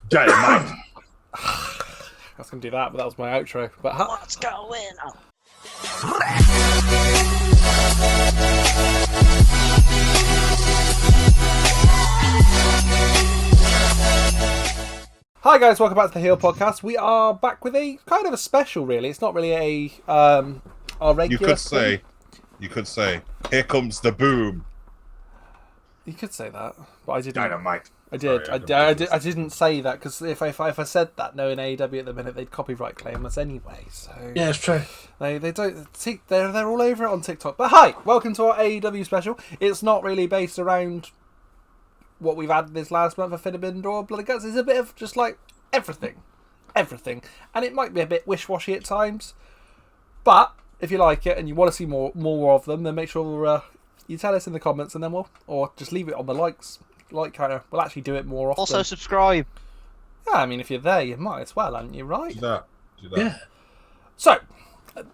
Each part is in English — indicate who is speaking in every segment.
Speaker 1: Dynamite.
Speaker 2: I was going to do that, but that was my outro. But
Speaker 3: What's going on?
Speaker 2: Hi guys, welcome back to the Heel Podcast. We are back with a kind of a special, really. It's not really our regular.
Speaker 1: You could say, here comes the boom.
Speaker 2: You could say that, but I didn't.
Speaker 1: Dynamite.
Speaker 2: I did. Sorry, I didn't say that because if I said that, knowing AEW at the minute, they'd copyright claim us anyway. So
Speaker 3: yeah, it's true.
Speaker 2: They don't. They're all over it on TikTok. But hi, welcome to our AEW special. It's not really based around what we've had this last month for Finnebind or Blood and Guts. It's a bit of just like everything, and it might be a bit wish-washy at times. But if you like it and you want to see more of them, then make sure you tell us in the comments, and then or just leave it on the like counter. We'll actually do it more often.
Speaker 3: Also subscribe.
Speaker 2: Yeah, I mean, if you're there, you might as well, haven't you? Right?
Speaker 1: Do that.
Speaker 2: Yeah. So,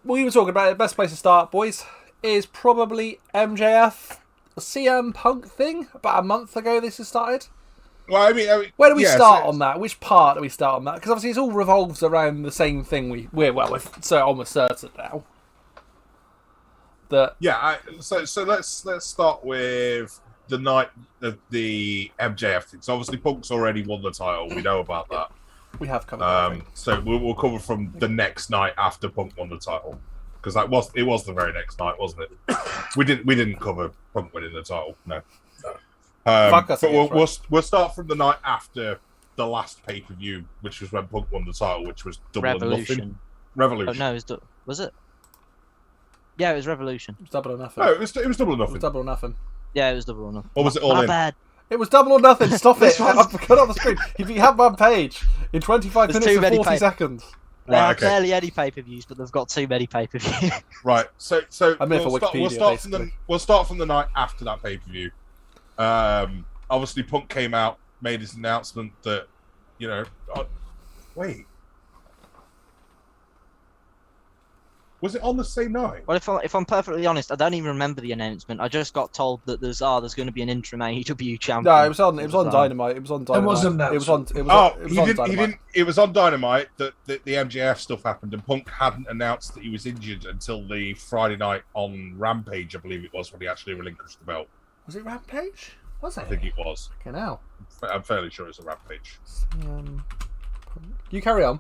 Speaker 2: we were talking about it. Best place to start, boys, is probably MJF CM Punk thing. About a month ago, this has started.
Speaker 1: Well, I mean
Speaker 2: where do we start on that? Which part do we start on that? Because obviously, it all revolves around the same thing. We're almost certain now.
Speaker 1: So let's start with the night of the MJF thing. So obviously Punk's already won the title. We know about that.
Speaker 2: We have covered.
Speaker 1: So we'll cover from the next night after Punk won the title, because it was the very next night, wasn't it? we didn't cover Punk winning the title. No. But we'll start from the night after the last pay-per-view, which was when Punk won the title, which was Double or Nothing. Revolution.
Speaker 3: Oh, no, was it? Yeah, it was Revolution.
Speaker 2: It was Double or Nothing.
Speaker 1: No, it was Double or Nothing.
Speaker 2: It was Double or Nothing.
Speaker 3: Yeah, it was Double or Nothing.
Speaker 1: Or was it All In?
Speaker 3: Bad.
Speaker 2: It was Double or Nothing. Stop it. I've got it on the screen. If you have one page in 25 minutes and 40 seconds.
Speaker 3: There are barely any pay-per-views, but they've got too many pay-per-views.
Speaker 1: Right. So
Speaker 2: I'm here for Wikipedia,
Speaker 1: we'll start from the night after that pay-per-view. Obviously, Punk came out, made his announcement that, wait. Was it on the same night?
Speaker 3: Well, if I'm perfectly honest, I don't even remember the announcement. I just got told that there's going to be an interim AEW champion.
Speaker 2: No, it was on Dynamite. It was on Dynamite.
Speaker 3: It wasn't that.
Speaker 1: It was on Dynamite that the MJF stuff happened, and Punk hadn't announced that he was injured until the Friday night on Rampage, I believe it was, when he actually relinquished the belt.
Speaker 2: Was it Rampage? Was it?
Speaker 1: I think it was.
Speaker 2: Okay, now.
Speaker 1: I'm fairly sure it's a Rampage.
Speaker 2: You carry on.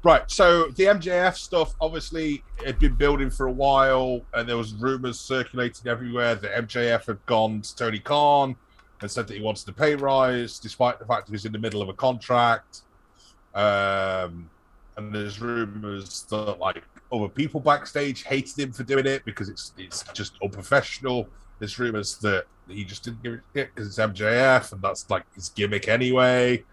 Speaker 1: Right, so the MJF stuff obviously had been building for a while, and there was rumours circulating everywhere that MJF had gone to Tony Khan and said that he wanted a pay rise, despite the fact he was in the middle of a contract. And there's rumours that other people backstage hated him for doing it because it's just unprofessional. There's rumours that he just didn't give a shit because it's MJF, and that's his gimmick anyway.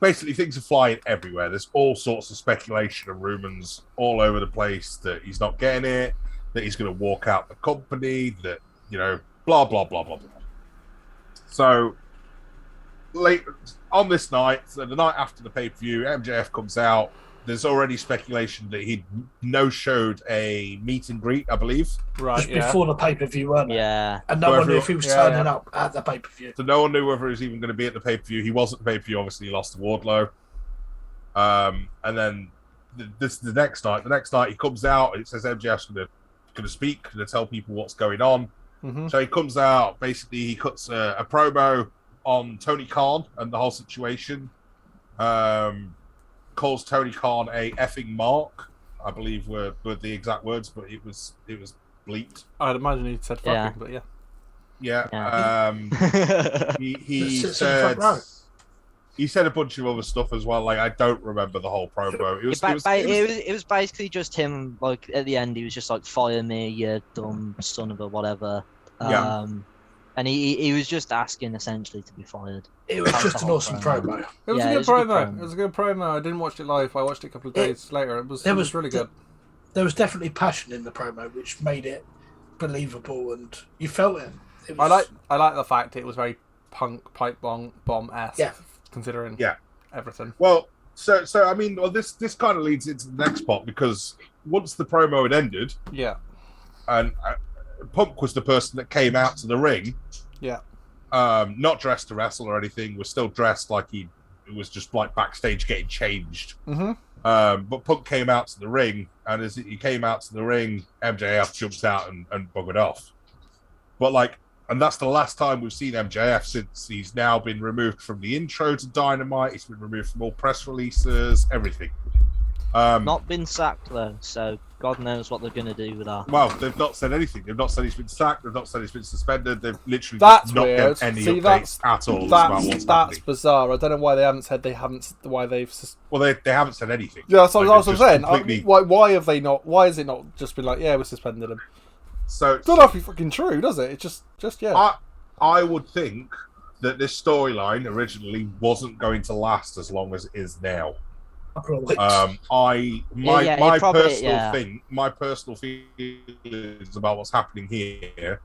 Speaker 1: Basically, things are flying everywhere. There's all sorts of speculation and rumours all over the place that he's not getting it, that he's going to walk out the company, that, blah, blah, blah, blah, blah. So, late on this night, so the night after the pay-per-view, MJF comes out. There's already speculation that he no-showed a meet and greet, I believe.
Speaker 4: Right, just before the pay-per-view, weren't it?
Speaker 3: Yeah.
Speaker 4: And no one knew if he was turning up at the pay-per-view.
Speaker 1: So no one knew whether he was even going to be at the pay-per-view. He was at the pay-per-view, obviously he lost to Wardlow. And then the next night he comes out, and it says MJF's going to speak, going to tell people what's going on.
Speaker 2: Mm-hmm.
Speaker 1: So he comes out, basically he cuts a promo on Tony Khan and the whole situation. Calls Tony Khan a effing mark, I believe were the exact words, but it was bleeped.
Speaker 2: I'd imagine he said fucking, but yeah.
Speaker 1: Yeah. He said a bunch of other stuff as well. I don't remember the whole promo.
Speaker 3: It was basically just him. At the end, he was just fire me, you dumb son of a whatever. And he was just asking essentially to be fired.
Speaker 4: It was just an awesome promo.
Speaker 2: It was a good promo. It was a good promo. I didn't watch it live. I watched it a couple of days later. It was really good.
Speaker 4: There was definitely passion in the promo, which made it believable, and you felt it.
Speaker 2: I like the fact it was very Punk pipe bomb-esque, considering everything.
Speaker 1: Well, so I mean, this kind of leads into the next part, because once the promo had ended,
Speaker 2: yeah,
Speaker 1: and Punk was the person that came out to the ring.
Speaker 2: Yeah.
Speaker 1: not dressed to wrestle or anything, was still dressed like he was just like backstage getting changed.
Speaker 2: Mm-hmm.
Speaker 1: But Punk came out to the ring, and as he came out to the ring, MJF jumped out and buggered off. But like, and that's the last time we've seen MJF since he's now been removed from the intro to Dynamite. He's been removed from all press releases, everything.
Speaker 3: Not been sacked though, so God knows what they're going to do with that.
Speaker 1: Well, they've not said anything. They've not said he's been sacked. They've not said he's been suspended. They've literally
Speaker 2: That's
Speaker 1: not
Speaker 2: weird.
Speaker 1: given any
Speaker 2: See,
Speaker 1: updates at all about what's
Speaker 2: that's
Speaker 1: happening.
Speaker 2: bizarre. I don't know why they haven't said why they've.
Speaker 1: Well, they haven't said anything.
Speaker 2: Yeah, that's what I was saying.
Speaker 1: Completely...
Speaker 2: Why have they not? Why has it not just been like, yeah, we suspended him?
Speaker 1: So
Speaker 2: It's not actually fucking true, does it? It's just yeah.
Speaker 1: I would think that this storyline originally wasn't going to last as long as it is now. My personal feelings about what's happening here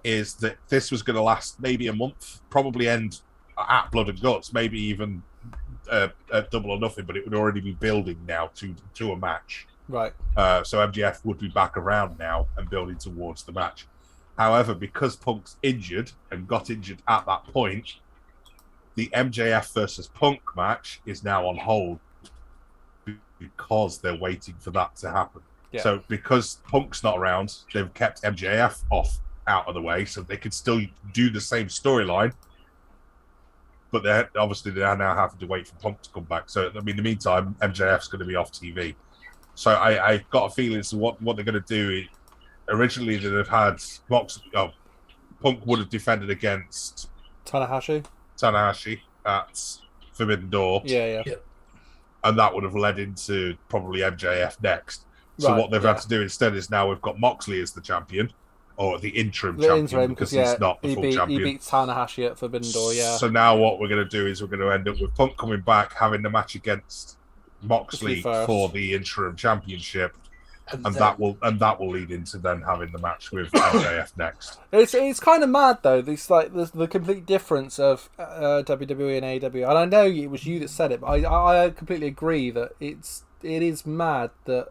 Speaker 1: is that this was going to last maybe a month, probably end at Blood and Guts, maybe even at Double or Nothing, but it would already be building now to a match.
Speaker 2: Right.
Speaker 1: So MJF would be back around now and building towards the match. However, because Punk's injured and got injured at that point, the MJF versus Punk match is now on hold because they're waiting for that to happen.
Speaker 2: Yeah.
Speaker 1: So because Punk's not around, they've kept MJF out of the way so they could still do the same storyline. But they are now having to wait for Punk to come back. So in the meantime, MJF's going to be off TV. So I got a feeling as to what they're going to do. Originally, they'd have had Punk would have defended against Tanahashi at Forbidden Door.
Speaker 2: Yeah.
Speaker 1: And that would have led into probably MJF next. So what they've had to do instead is now we've got Moxley as the champion, or the interim champion, because he's not the full champion.
Speaker 2: He beat Tanahashi at Forbidden Door, yeah.
Speaker 1: So now what we're going to do is we're going to end up with Punk coming back, having the match against Moxley for the interim championship, and that will lead into then having the match with MJF next.
Speaker 2: It's kind of mad though. This like the complete difference of WWE and AEW, and I know it was you that said it, but I completely agree that it is mad that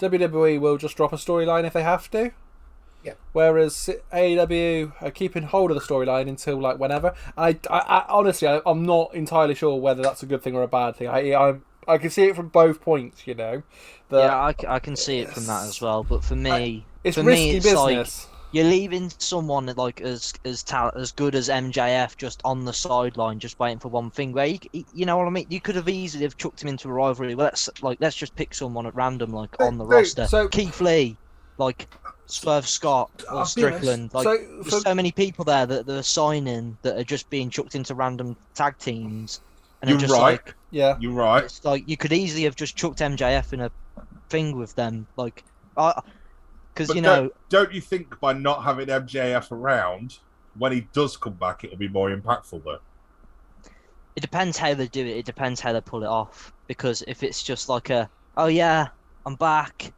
Speaker 2: WWE will just drop a storyline if they have to.
Speaker 4: Yeah. Whereas
Speaker 2: AEW are keeping hold of the storyline until like whenever. I honestly, I'm not entirely sure whether that's a good thing or a bad thing. I can see it from both points, you know.
Speaker 3: I can see it from that as well. But for me,
Speaker 2: it's risky business.
Speaker 3: Like, you're leaving someone like as good as MJF just on the sideline, just waiting for one thing. Where you know what I mean? You could have easily have chucked him into a rivalry. Well, let's just pick someone at random, like on the roster. So Keith Lee, like Swerve Scott or Strickland. Like there's so many people there that they're signing that are just being chucked into random tag teams. And
Speaker 1: you're
Speaker 3: just
Speaker 1: right.
Speaker 3: Like,
Speaker 1: yeah, you're right.
Speaker 3: It's like you could easily have just chucked MJF in a thing with them, like, because you know.
Speaker 1: Don't you think by not having MJF around, when he does come back, it'll be more impactful though?
Speaker 3: It depends how they do it. It depends how they pull it off. Because if it's just like oh yeah, I'm back.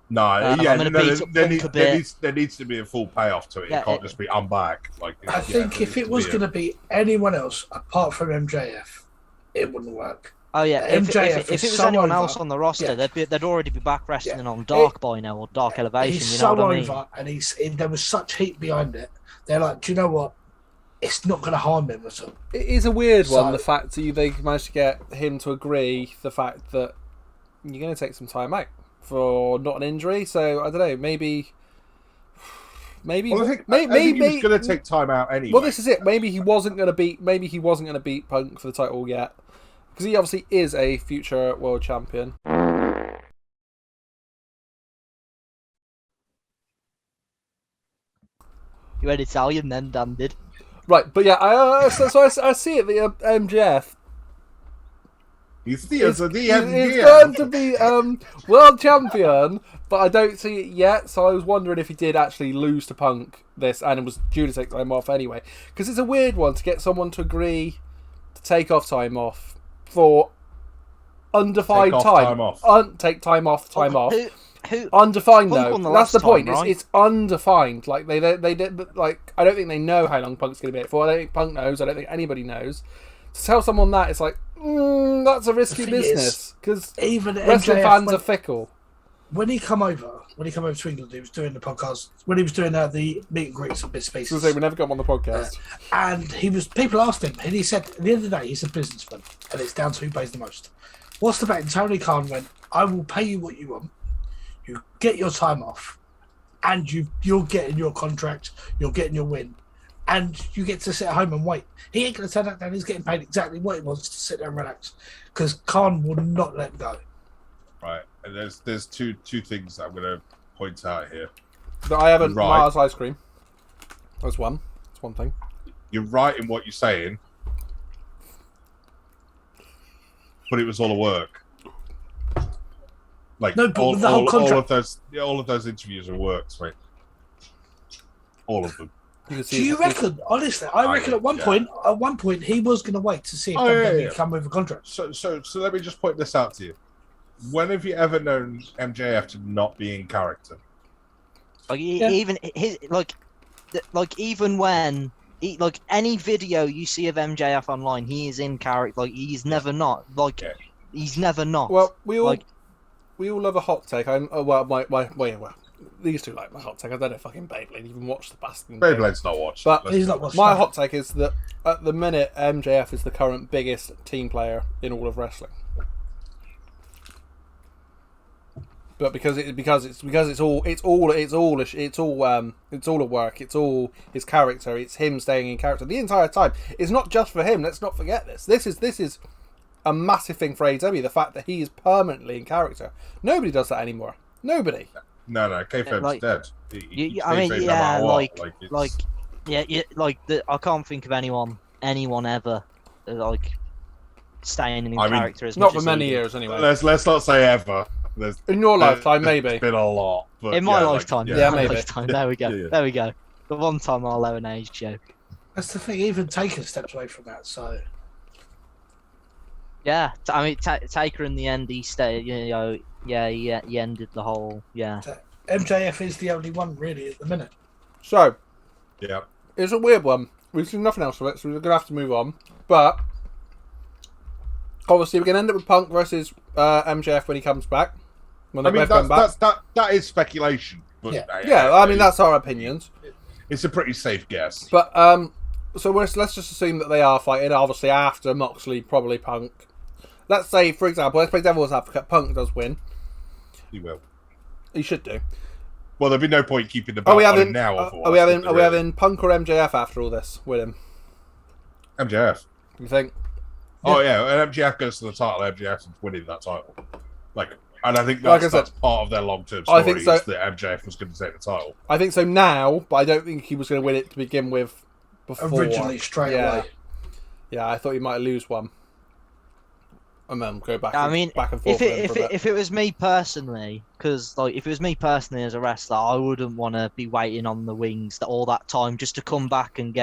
Speaker 1: No, there needs to be a full payoff to it. Yeah, it can't just be I'm back. Like
Speaker 4: I think if it was going to be anyone else apart from MJF, it wouldn't work.
Speaker 3: Oh yeah, if it was anyone else on the roster, they'd already be back wrestling on Dark by now or Dark Elevation.
Speaker 4: He's
Speaker 3: you know
Speaker 4: so
Speaker 3: what I mean?
Speaker 4: over, and there was such heat behind it. They're like, do you know what? It's not going to harm him at all.
Speaker 2: It is a weird one. The fact that they managed to get him to agree the fact that you're going to take some time out for not an injury. So I don't know. Maybe.
Speaker 1: Well, I think he was going to take time out anyway.
Speaker 2: Well, this is it. Maybe he wasn't going to beat Punk for the title yet, because he obviously is a future world champion.
Speaker 3: You read Italian then, Dan did.
Speaker 2: Right, but yeah, I see it. The MJF.
Speaker 1: He's going
Speaker 2: to be world champion, but I don't see it yet. So I was wondering if he did actually lose to Punk this, and it was due to take time off anyway. Because it's a weird one to get someone to agree to take off time off for undefined time. Take time off. Who undefined though? That's the point. Right? It's undefined. Like they did. Like I don't think they know how long Punk's going to be it for. I don't think Punk knows. I don't think anybody knows. To tell someone that, it's like, that's a risky business because even wrestling fans are fickle.
Speaker 4: when he come over to England, he was doing the podcast. When he was doing the meet and greets and bits and
Speaker 2: So
Speaker 4: pieces.
Speaker 2: we never got him on the podcast.
Speaker 4: And people asked him, and he said, at the end of the day, he's a businessman, and it's down to who pays the most. What's the bet? And Tony Khan went, I will pay you what you want. You get your time off, and you're getting your contract, you're getting your win, and you get to sit at home and wait. He ain't going to turn that down. He's getting paid exactly what he wants to sit there and relax, because Khan will not let him go.
Speaker 1: Right, and there's two things that I'm going to point out here.
Speaker 2: But I haven't
Speaker 1: Right.
Speaker 2: Mars ice cream. That's one. That's one thing.
Speaker 1: You're right in what you're saying, but it was all a work. Like
Speaker 4: No, but the whole contract.
Speaker 1: all of those interviews are works, right? All of them.
Speaker 2: You can see
Speaker 4: Do you reckon? Honestly, I reckon at one point he was going to wait to see if WWE come with a contract.
Speaker 1: So let me just point this out to you. When have you ever known MJF to not be in character?
Speaker 3: Like even his even when any video you see of MJF online, he is in character. Like he's never not. He's never not.
Speaker 2: Well, we all love a hot take. These two like my hot take. I don't know fucking Beyblade even watch the bastard.
Speaker 1: Beyblade's not watched.
Speaker 2: But
Speaker 4: He's not watched.
Speaker 2: my hot take is that at the minute MJF is the current biggest team player in all of wrestling. But because it's all a work. It's all his character. It's him staying in character the entire time. It's not just for him. Let's not forget this. This is a massive thing for AEW. The fact that he is permanently in character. Nobody does that anymore. Nobody.
Speaker 1: No, kayfabe's dead.
Speaker 3: I can't think of anyone ever staying in character as
Speaker 2: not
Speaker 3: much
Speaker 2: for
Speaker 3: as
Speaker 2: many
Speaker 3: he did.
Speaker 2: years anyway.
Speaker 1: Let's not say ever.
Speaker 2: In your lifetime, maybe.
Speaker 1: It's been a lot. But
Speaker 3: In my lifetime,
Speaker 2: yeah,
Speaker 3: my
Speaker 2: maybe.
Speaker 3: lifetime. There we go.
Speaker 1: Yeah.
Speaker 3: There we go. The one time I'll owe an age joke.
Speaker 4: That's the thing. Even Taker steps away from that. So
Speaker 3: Yeah, I mean, Taker in the end, he stayed. He ended the whole. Yeah.
Speaker 4: MJF is the only one really at the minute.
Speaker 2: So
Speaker 1: Yeah.
Speaker 2: it's a weird one. We've seen nothing else of it, so we're gonna have to move on. But obviously, we're gonna end up with Punk versus MJF when he comes back. When they both come back.
Speaker 1: That is speculation. But
Speaker 2: Yeah, I mean that's our opinions.
Speaker 1: It's a pretty safe guess.
Speaker 2: But so let's just assume that they are fighting. Obviously, after Moxley, probably Punk. Let's say, for example, let's play devil's advocate. Punk does win.
Speaker 1: He will.
Speaker 2: He should do.
Speaker 1: Well, there'd be no point keeping the belt on him now.
Speaker 2: Are we having Punk or MJF after all this with him?
Speaker 1: MJF?
Speaker 2: You think?
Speaker 1: Oh yeah, and MJF goes to the title. MJF's winning that title. And I think that's part of their long-term story.
Speaker 2: I think so.
Speaker 1: Is that MJF was going to take the title.
Speaker 2: I think so now, but I don't think he was going to win it to begin with. Before
Speaker 4: Originally, straight away.
Speaker 2: Yeah, I thought he might lose one, and then go back.
Speaker 3: I mean,
Speaker 2: back and forth.
Speaker 3: if it was me personally, because if it was me personally as a wrestler, I wouldn't want to be waiting on the wings all that time just to come back and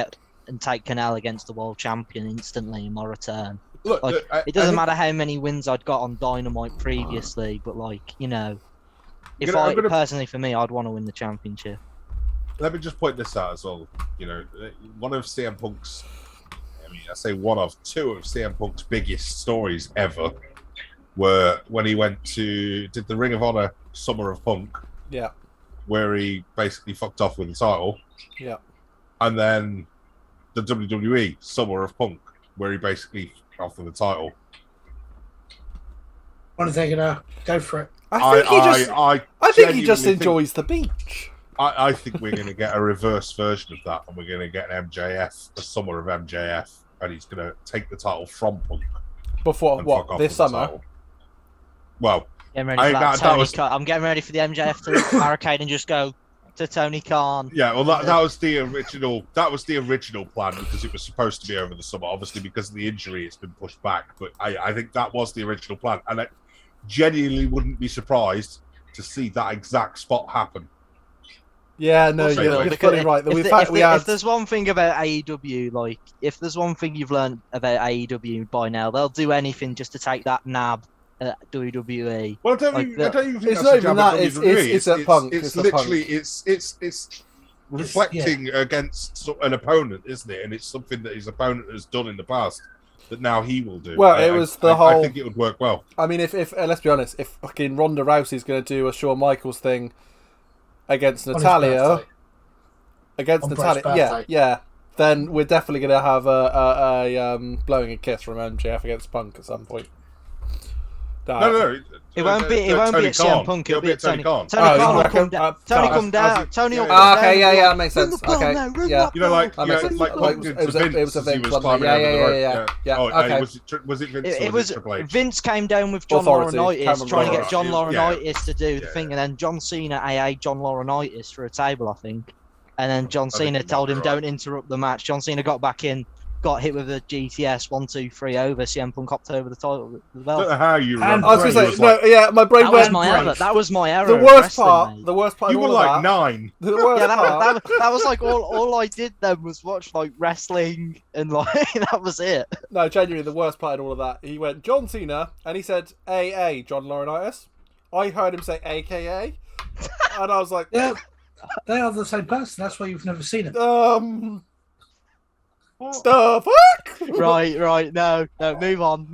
Speaker 3: take Canal against the world champion instantly in my return.
Speaker 1: Look,
Speaker 3: It doesn't matter how many wins I'd got on Dynamite previously, but personally for me, I'd want to win the championship.
Speaker 1: Let me just point this out as well. One of CM Punk's, I say one of two of CM Punk's biggest stories ever were when he did the Ring of Honor Summer of Punk.
Speaker 2: Yeah.
Speaker 1: Where he basically fucked off with the title.
Speaker 2: Yeah.
Speaker 1: And then the WWE Summer of Punk, where he basically off with the title.
Speaker 4: What are they gonna go for it?
Speaker 2: I think he just enjoys the beach.
Speaker 1: I think we're going to get a reverse version of that, and we're going to get an MJF, a Summer of MJF, and he's going to take the title from Punk.
Speaker 2: Before what? This summer?
Speaker 1: Well,
Speaker 3: I'm getting ready for the MJF to barricade and just go to Tony Khan.
Speaker 1: Yeah, well, that was the original. That was the original plan because it was supposed to be over the summer. Obviously, because of the injury, it's been pushed back. But I think that was the original plan, and I genuinely wouldn't be surprised to see that exact spot happen.
Speaker 2: Yeah, no, you're fully right.
Speaker 3: If there's one thing about AEW, if there's one thing you've learned about AEW by now, they'll do anything just to take that nab at WWE.
Speaker 1: Well, I don't even think
Speaker 2: it's
Speaker 1: that's
Speaker 2: not
Speaker 1: a
Speaker 2: even
Speaker 1: jab
Speaker 2: that.
Speaker 1: at WWE.
Speaker 2: It's a Punk.
Speaker 1: It's literally it's reflecting against an opponent, isn't it? And it's something that his opponent has done in the past. that now he will do.
Speaker 2: Well, it was the whole.
Speaker 1: I think it would work well.
Speaker 2: I mean, if let's be honest, if fucking Ronda Rousey's going to do a Shawn Michaels thing against
Speaker 4: On his
Speaker 2: Natalia,
Speaker 4: birthday.
Speaker 2: then we're definitely going to have a blowing a kiss from MJF against Punk at some point.
Speaker 1: No.
Speaker 3: It won't be at CM Punk. It'll be at Tony Khan.
Speaker 2: Oh,
Speaker 3: Tony
Speaker 2: you
Speaker 3: will come
Speaker 2: reckon?
Speaker 3: down. Tony come down. Tony will come down.
Speaker 2: Okay, yeah, that makes sense. Okay, yeah.
Speaker 1: You know, like
Speaker 2: That makes sense.
Speaker 1: like Punk did to
Speaker 2: it was a
Speaker 1: Vince as he
Speaker 2: Vince,
Speaker 1: was
Speaker 2: wasn't it?
Speaker 1: climbing over the rope.
Speaker 2: Yeah.
Speaker 1: Oh,
Speaker 2: Okay.
Speaker 1: Was it Vince?
Speaker 3: It
Speaker 1: or
Speaker 3: was
Speaker 1: Triple H?
Speaker 3: Vince came down with John
Speaker 2: Authority.
Speaker 3: Laurinaitis, trying to get
Speaker 1: Right.
Speaker 3: John
Speaker 1: Yeah.
Speaker 3: Laurinaitis to do the
Speaker 1: Yeah.
Speaker 3: thing, and then John Cena AA John Laurinaitis for a table, I think. And then John
Speaker 1: think
Speaker 3: Cena
Speaker 1: you
Speaker 3: told
Speaker 1: might
Speaker 3: him,
Speaker 1: be right.
Speaker 3: "Don't interrupt the match." John Cena got back in, got hit with a GTS 1-2-3 over. CM Punk hopped over the title. The
Speaker 1: I
Speaker 3: belt.
Speaker 1: don't know how you
Speaker 4: And
Speaker 1: remember.
Speaker 2: I was going to say,
Speaker 1: It
Speaker 2: no, yeah, my brain
Speaker 3: That was
Speaker 2: went.
Speaker 3: my error. That was my error.
Speaker 2: The
Speaker 3: of
Speaker 2: worst
Speaker 3: wrestling,
Speaker 2: part.
Speaker 3: mate.
Speaker 2: The worst part.
Speaker 1: You
Speaker 2: of
Speaker 1: were
Speaker 2: all
Speaker 1: like
Speaker 2: of that,
Speaker 1: 9.
Speaker 2: The worst
Speaker 3: Yeah,
Speaker 2: part.
Speaker 3: that was like all I did then was watch like wrestling and like that was it.
Speaker 2: No, genuinely, the worst part in all of that. He went John Cena, and he said AA John Laurinaitis. I heard him say AKA, and I was like,
Speaker 4: Yeah, they are the same person. That's why you've never seen it.
Speaker 2: the fuck?
Speaker 3: Right. No. Move on.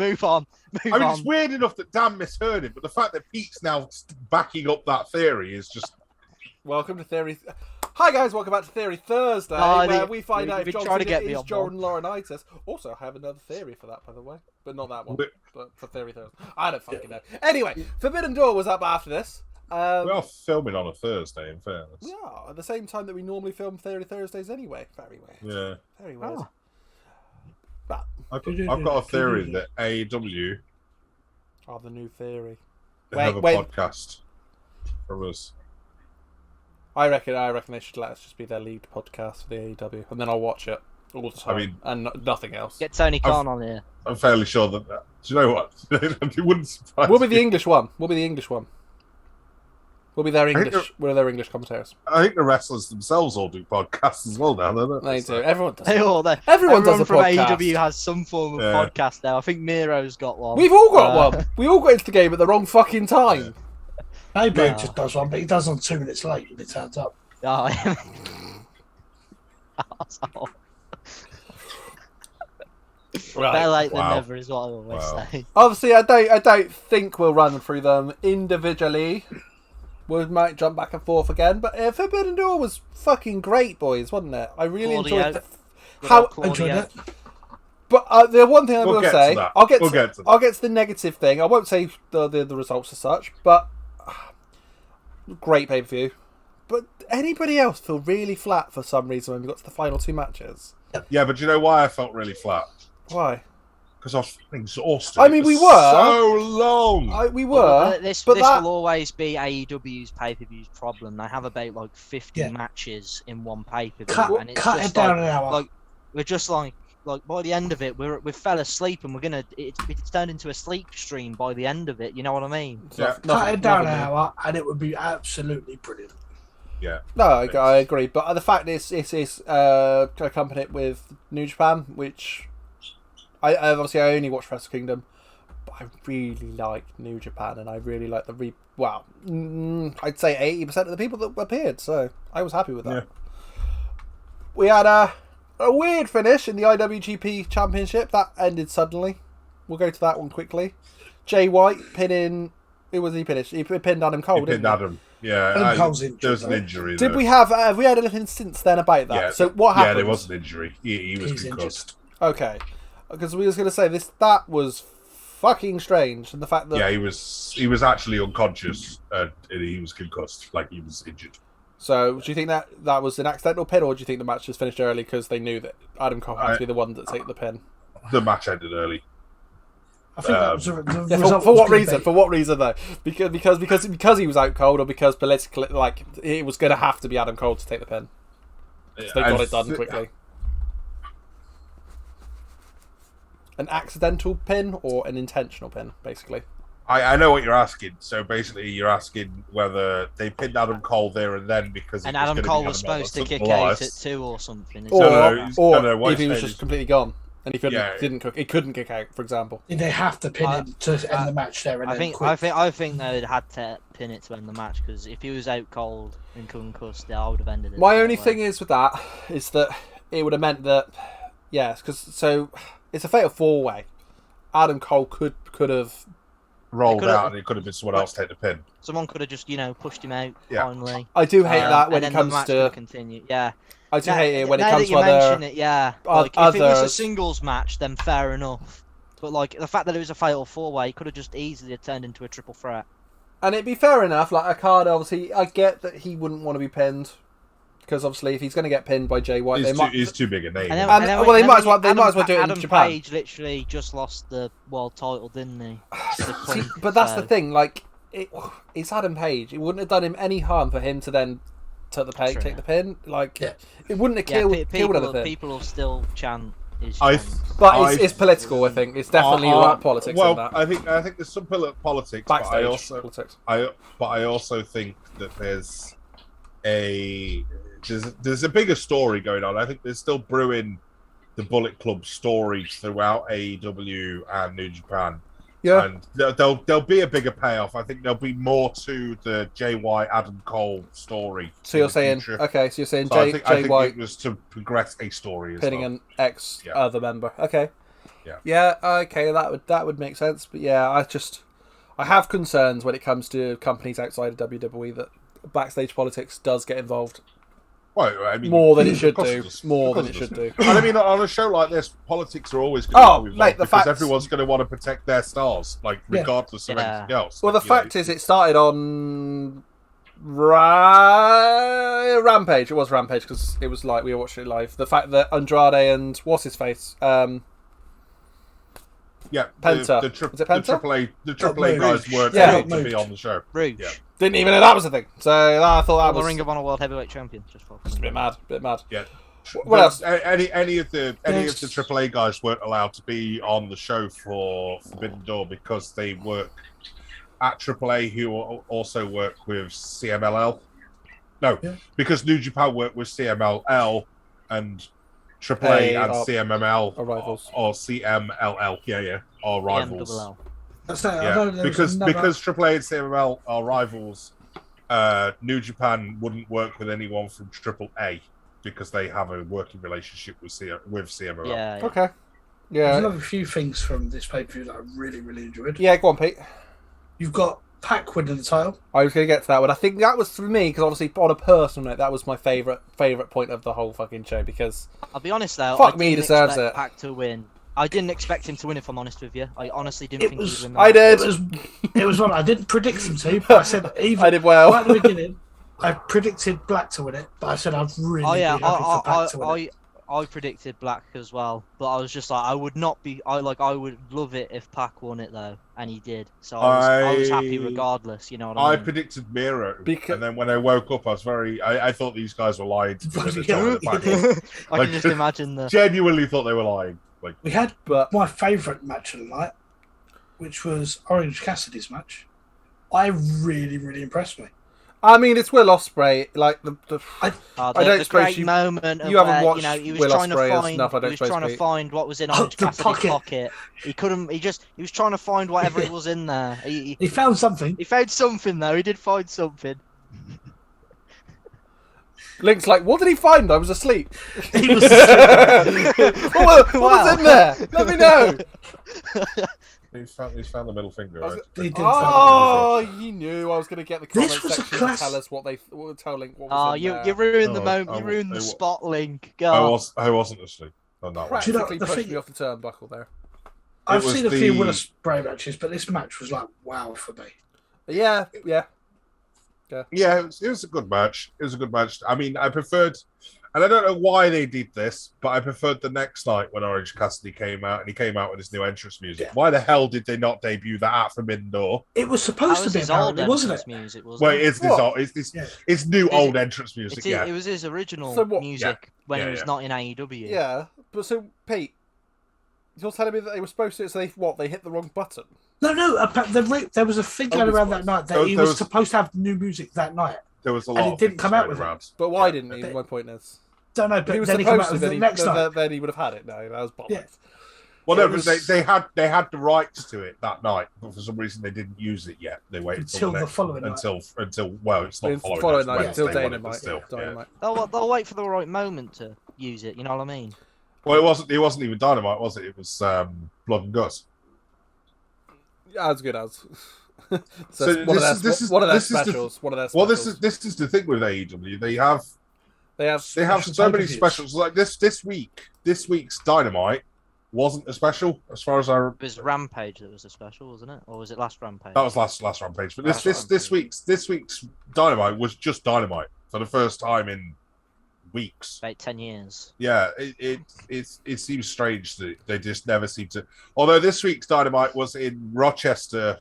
Speaker 1: I mean, it's weird enough that Dan misheard it, but the fact that Pete's now backing up that theory is just.
Speaker 2: Welcome to Theory. Hi guys, welcome back to Theory Thursday, where we find out if John Cena is John Laurinaitis. Also, I have another theory for that, by the way, but not that one. But for Theory Thursday, I don't fucking know. Anyway, Forbidden Door was up after this.
Speaker 1: We are filming on a Thursday, in fairness.
Speaker 2: Yeah, at the same time that we normally film Theory Thursdays anyway. Very weird.
Speaker 1: Yeah.
Speaker 2: Very weird.
Speaker 3: Oh.
Speaker 2: But
Speaker 1: I've got a theory that AEW
Speaker 2: the new theory.
Speaker 1: have a podcast from us.
Speaker 2: I reckon they should let us just be their lead podcast for the AEW, and then I'll watch it all the time.
Speaker 1: I mean,
Speaker 2: and nothing else.
Speaker 3: Get Tony Khan on here.
Speaker 1: I'm fairly sure that. Do you know what? It wouldn't surprise
Speaker 2: We'll be the
Speaker 1: me.
Speaker 2: English one. We'll be their
Speaker 1: think
Speaker 2: English. We're their English commentators.
Speaker 1: I think the wrestlers themselves all do podcasts as well now, don't
Speaker 2: They
Speaker 1: they?
Speaker 2: do. Everyone does.
Speaker 3: Everyone
Speaker 2: does a
Speaker 3: from
Speaker 2: podcast.
Speaker 3: AEW has some form of podcast now. I think Miro's got one.
Speaker 2: We've all got one. We all got into the game at the wrong fucking time.
Speaker 4: Maybe he just does one, but he does on 2 minutes late when it turns up.
Speaker 3: Oh, Arsehole. Better late than never is what I always say.
Speaker 2: Obviously, I don't think we'll run through them individually. We might jump back and forth again, but Forbidden Door was fucking great, boys, wasn't it? I really enjoyed how.
Speaker 4: Enjoyed it.
Speaker 2: But the one thing I will say, I'll get to the negative thing. I won't say the results as such, but great pay per view. But anybody else feel really flat for some reason when we got to the final 2 matches?
Speaker 1: Yeah, but do you know why I felt really flat?
Speaker 2: Why?
Speaker 1: Because I was exhausted.
Speaker 2: I mean, we were
Speaker 1: so long.
Speaker 2: We were.
Speaker 3: This
Speaker 2: but that...
Speaker 3: will always be AEW's pay-per-view's problem. They have about like 50 matches in one pay-per-view, and it's
Speaker 4: cut
Speaker 3: just
Speaker 4: it down
Speaker 3: like,
Speaker 4: an hour.
Speaker 3: like we're just like by the end of it, we fell asleep, and it's turned into a sleep stream by the end of it. You know what I mean?
Speaker 1: Yeah.
Speaker 4: Cut it down an hour, and it would be absolutely brilliant.
Speaker 1: Yeah.
Speaker 2: No, I agree. But the fact is, it's accompanied with New Japan, which I only watch Wrestle Kingdom, but I really like New Japan, and I really like the I'd say 80% of the people that appeared, so I was happy with that. Yeah. We had a weird finish in the IWGP Championship that ended suddenly. We'll go to that one quickly. Jay White pinning. Who was he finished? He pinned Adam Cole.
Speaker 1: He pinned Adam. Yeah, there was an injury.
Speaker 2: Did we have we had anything since then about that?
Speaker 1: Yeah,
Speaker 2: so what happened?
Speaker 1: Yeah, there was an injury. He was concussed.
Speaker 2: Okay, because we was going to say that was fucking strange, and the fact that
Speaker 1: he was actually unconscious. He was concussed, like he was injured.
Speaker 2: So do you think that was an accidental pin, or do you think the match just finished early because they knew that Adam Cole had to be the one that take the pin?
Speaker 1: The match ended early.
Speaker 4: I think that was the
Speaker 2: result. For what reason? For what reason though? Because he was out cold, or because politically, like it was going to have to be Adam Cole to take the pin. So they got it done quickly. An accidental pin or an intentional pin, basically.
Speaker 1: I know what you're asking. So basically, you're asking whether they pinned Adam Cole there and then because
Speaker 3: Adam Cole was supposed to kick out at 2 or something.
Speaker 2: Or if he was just completely gone. And he couldn't kick out, for example.
Speaker 4: Did they have to pin him to end the match there? And
Speaker 3: I think they'd had to pin it to end the match because if he was out cold and concussed, I would have ended it.
Speaker 2: My only thing is with that is that it would have meant that, yes, because so it's a fatal 4-way. Adam Cole could have
Speaker 1: rolled out, and it could have been someone else take the pin.
Speaker 3: Someone could have just, pushed him out finally.
Speaker 2: I do hate that when
Speaker 3: and
Speaker 2: it
Speaker 3: then
Speaker 2: comes
Speaker 3: the match
Speaker 2: to.
Speaker 3: could continue. Yeah.
Speaker 2: I do hate it when it
Speaker 3: now
Speaker 2: comes
Speaker 3: that
Speaker 2: to
Speaker 3: you mention
Speaker 2: other.
Speaker 3: it, yeah. Like, if it was a singles match, then fair enough. But like the fact that it was a fatal 4-way, could have just easily turned into a triple threat.
Speaker 2: And it'd be fair enough. Like Okada, obviously, I get that he wouldn't want to be pinned because obviously, if he's going to get pinned by Jay White,
Speaker 1: he's too big a name.
Speaker 2: They might as well do it in Japan.
Speaker 3: Adam Page literally just lost the world title, didn't he?
Speaker 2: See, but that's the thing. Like, it's Adam Page. It wouldn't have done him any harm for him to then take the pin. Like, it wouldn't have killed anything.
Speaker 3: People will still chant.
Speaker 2: But it's political. I think it's definitely a lot of politics.
Speaker 1: Well,
Speaker 2: in that.
Speaker 1: I think there's some politics,
Speaker 2: Backstage
Speaker 1: politics. I also think that there's a bigger story going on. I think there's still brewing the Bullet Club story throughout AEW and New Japan.
Speaker 2: Yeah,
Speaker 1: and there'll be a bigger payoff. I think there'll be more to the Jay White Adam Cole story.
Speaker 2: So you're saying Jay White
Speaker 1: it was to progress a story,
Speaker 2: pinning an other member. Okay,
Speaker 1: yeah,
Speaker 2: okay, that would make sense. But yeah, I have concerns when it comes to companies outside of WWE that backstage politics does get involved.
Speaker 1: Well, I mean,
Speaker 2: more than it should do. More than it should do.
Speaker 1: And I mean, on a show like this, politics are always going to be involved because everyone's going to want to protect their stars, like regardless of anything else.
Speaker 2: Well, the fact is, it started on Rampage. It was Rampage because it was like we were watching it live. The fact that Andrade and what's his face,
Speaker 1: Penta.
Speaker 2: Is it Penta?
Speaker 1: The AAA guys weren't able to be on the show.
Speaker 3: Rouge.
Speaker 2: Yeah. Didn't even know that was a thing. So I thought that was
Speaker 3: the Ring of Honor World Heavyweight Champion. Just
Speaker 2: a bit mad.
Speaker 1: Yeah.
Speaker 2: What else?
Speaker 1: Any of the AAA guys weren't allowed to be on the show for Forbidden Door because they work at AAA, who also work with CMLL. No, because New Japan work with CMLL and AAA and CMML
Speaker 2: are rivals,
Speaker 1: or CMLL. Are rivals.
Speaker 3: CMLL.
Speaker 1: Because AAA and CMLL are rivals, New Japan wouldn't work with anyone from AAA because they have a working relationship with CMLL.
Speaker 3: Yeah.
Speaker 2: Okay. Yeah.
Speaker 4: There's another few things from this pay-per-view that I really, really enjoyed.
Speaker 2: Yeah, go on, Pete.
Speaker 4: You've got Pac winning the title.
Speaker 2: I was going to get to that one. I think that was for me because obviously on a personal note, that was my favourite point of the whole fucking show because
Speaker 3: I'll be honest though,
Speaker 2: he deserves it.
Speaker 3: Pac to win. I didn't expect him to win, if I'm honest with you. I honestly didn't think he'd win.
Speaker 2: I did.
Speaker 4: It was one I didn't predict him to, but I said
Speaker 2: I did well.
Speaker 4: Right at the beginning, I predicted Black to win it, but I said I'd really be happy for Pac to win it.
Speaker 3: I predicted Black as well, but I was just like, I would love it if Pac won it though, and he did. So I was happy regardless. You know what I mean?
Speaker 1: I predicted Miro, and then when I woke up, I thought these guys were lying to me.
Speaker 3: I can just imagine
Speaker 1: genuinely thought they were lying.
Speaker 4: We had my favourite match of the night, which was Orange Cassidy's match. I really, really impressed me.
Speaker 2: I mean, it's Will Ospreay. Like I don't
Speaker 3: great moment.
Speaker 2: You haven't watched
Speaker 3: he was
Speaker 2: Will
Speaker 3: trying
Speaker 2: Ospreay
Speaker 3: to find.
Speaker 2: enough.
Speaker 3: He was trying to find what was in Orange Cassidy's pocket. He couldn't. He was trying to find whatever it was in there.
Speaker 4: He found something.
Speaker 3: He found something though. He did find something.
Speaker 2: Link's like, what did he find? I was asleep.
Speaker 4: He was asleep.
Speaker 2: what was in there? Let me know.
Speaker 1: He's found the middle finger.
Speaker 2: Right? He knew I was going to get the comment section to tell us what tell Link what was in there.
Speaker 3: You ruined the moment. You ruined the spot, Link. Go.
Speaker 1: I wasn't asleep on that one.
Speaker 2: Practically pushed me off the turnbuckle there.
Speaker 4: I've seen a few Will Ospreay matches, but this match was like wow for me.
Speaker 2: Yeah.
Speaker 1: Yeah, it was a good match. I mean, I preferred, and I don't know why they did this, but I preferred the next night when Orange Cassidy came out, and he came out with his new entrance music. Yeah. Why the hell did they not debut that at Forbidden Door?
Speaker 4: It was supposed to be apparently, wasn't it?
Speaker 3: Music,
Speaker 1: well, it's new old entrance music.
Speaker 3: It was his original music when he was not in AEW.
Speaker 2: Yeah, but so Pete, you're telling me that they were supposed to? So they hit the wrong button?
Speaker 4: No. There was a thing going around that night that he was supposed to have new music that night.
Speaker 1: There was a lot,
Speaker 4: and it didn't come out with it.
Speaker 2: But why didn't he? My point is,
Speaker 4: don't know. But
Speaker 2: he was
Speaker 4: then
Speaker 2: supposed
Speaker 4: to.
Speaker 2: Then he would have had it. No, that was bollocks.
Speaker 4: Yeah.
Speaker 1: Well, no, they had the rights to it that night, but for some reason they didn't use it yet. They waited
Speaker 4: until the following night.
Speaker 1: Until it's not following night.
Speaker 2: Until Dynamite.
Speaker 3: They'll wait for the right moment to use it. You know what I mean?
Speaker 1: Well, it wasn't even Dynamite, was it? It was Blood and Guts.
Speaker 2: As good as.
Speaker 1: So
Speaker 2: one of their specials.
Speaker 1: Well, this is the thing with AEW. They have so many specials. Like this week's Dynamite wasn't a special as far as I remember.
Speaker 3: It was Rampage that was a special, wasn't it? Or was it last Rampage?
Speaker 1: That was last Rampage. But this week's Dynamite was just Dynamite for the first time in weeks.
Speaker 3: About 10 years.
Speaker 1: Yeah, it seems strange that they just never seem to. Although this week's Dynamite was in Rochester,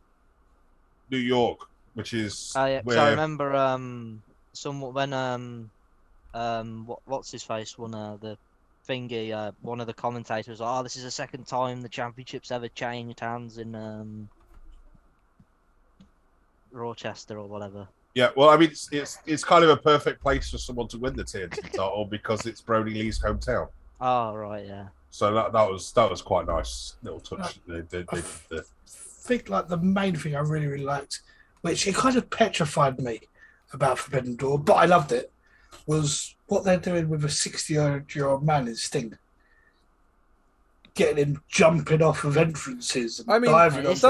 Speaker 1: New York, which is
Speaker 3: where I remember what's his face won the thingy. One of the commentators was like, this is the second time the championship's ever changed hands in Rochester or whatever.
Speaker 1: Yeah, well, I mean, it's kind of a perfect place for someone to win the TNT title because it's Brody Lee's hometown.
Speaker 3: Oh right, yeah.
Speaker 1: So that was quite nice little touch.
Speaker 4: I think like the main thing I really, really liked, which it kind of petrified me about Forbidden Door, but I loved it, was what they're doing with a 60-year-old man in Sting. Getting him jumping off of entrances and diving off.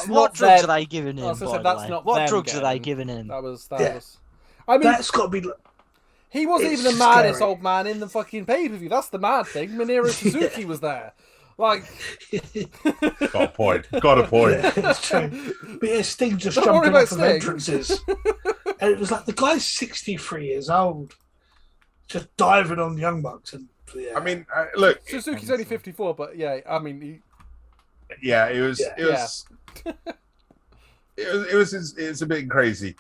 Speaker 3: What drugs are they giving him? What drugs are they giving him?
Speaker 2: That was. I mean,
Speaker 4: that's got to be.
Speaker 2: He wasn't even the maddest old man in the fucking pay-per-view. That's the mad thing. Minoru Suzuki was there. Like,
Speaker 1: got a point. Yeah,
Speaker 4: that's true. But yeah, Sting just jumping off of entrances, and it was like the guy's 63 years old, just diving on the Young Bucks. And yeah.
Speaker 1: I mean, look,
Speaker 2: Suzuki's only 54, but yeah, I mean,
Speaker 1: it was a bit crazy.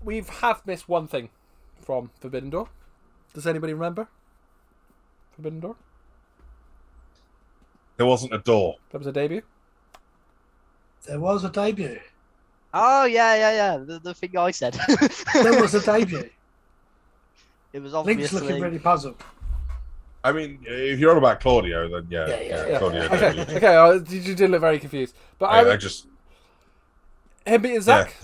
Speaker 2: We have missed one thing from Forbidden Door. Does anybody remember Forbidden Door?
Speaker 1: There wasn't a door.
Speaker 2: There was a debut.
Speaker 4: There was a debut.
Speaker 3: Oh yeah. The thing I said.
Speaker 4: There was a debut.
Speaker 3: It was obviously.
Speaker 4: Link's looking really puzzled.
Speaker 1: I mean, if you're on about Claudio, then yeah. Claudio.
Speaker 2: Okay. You did look very confused, but
Speaker 1: I just
Speaker 2: him beating Zach.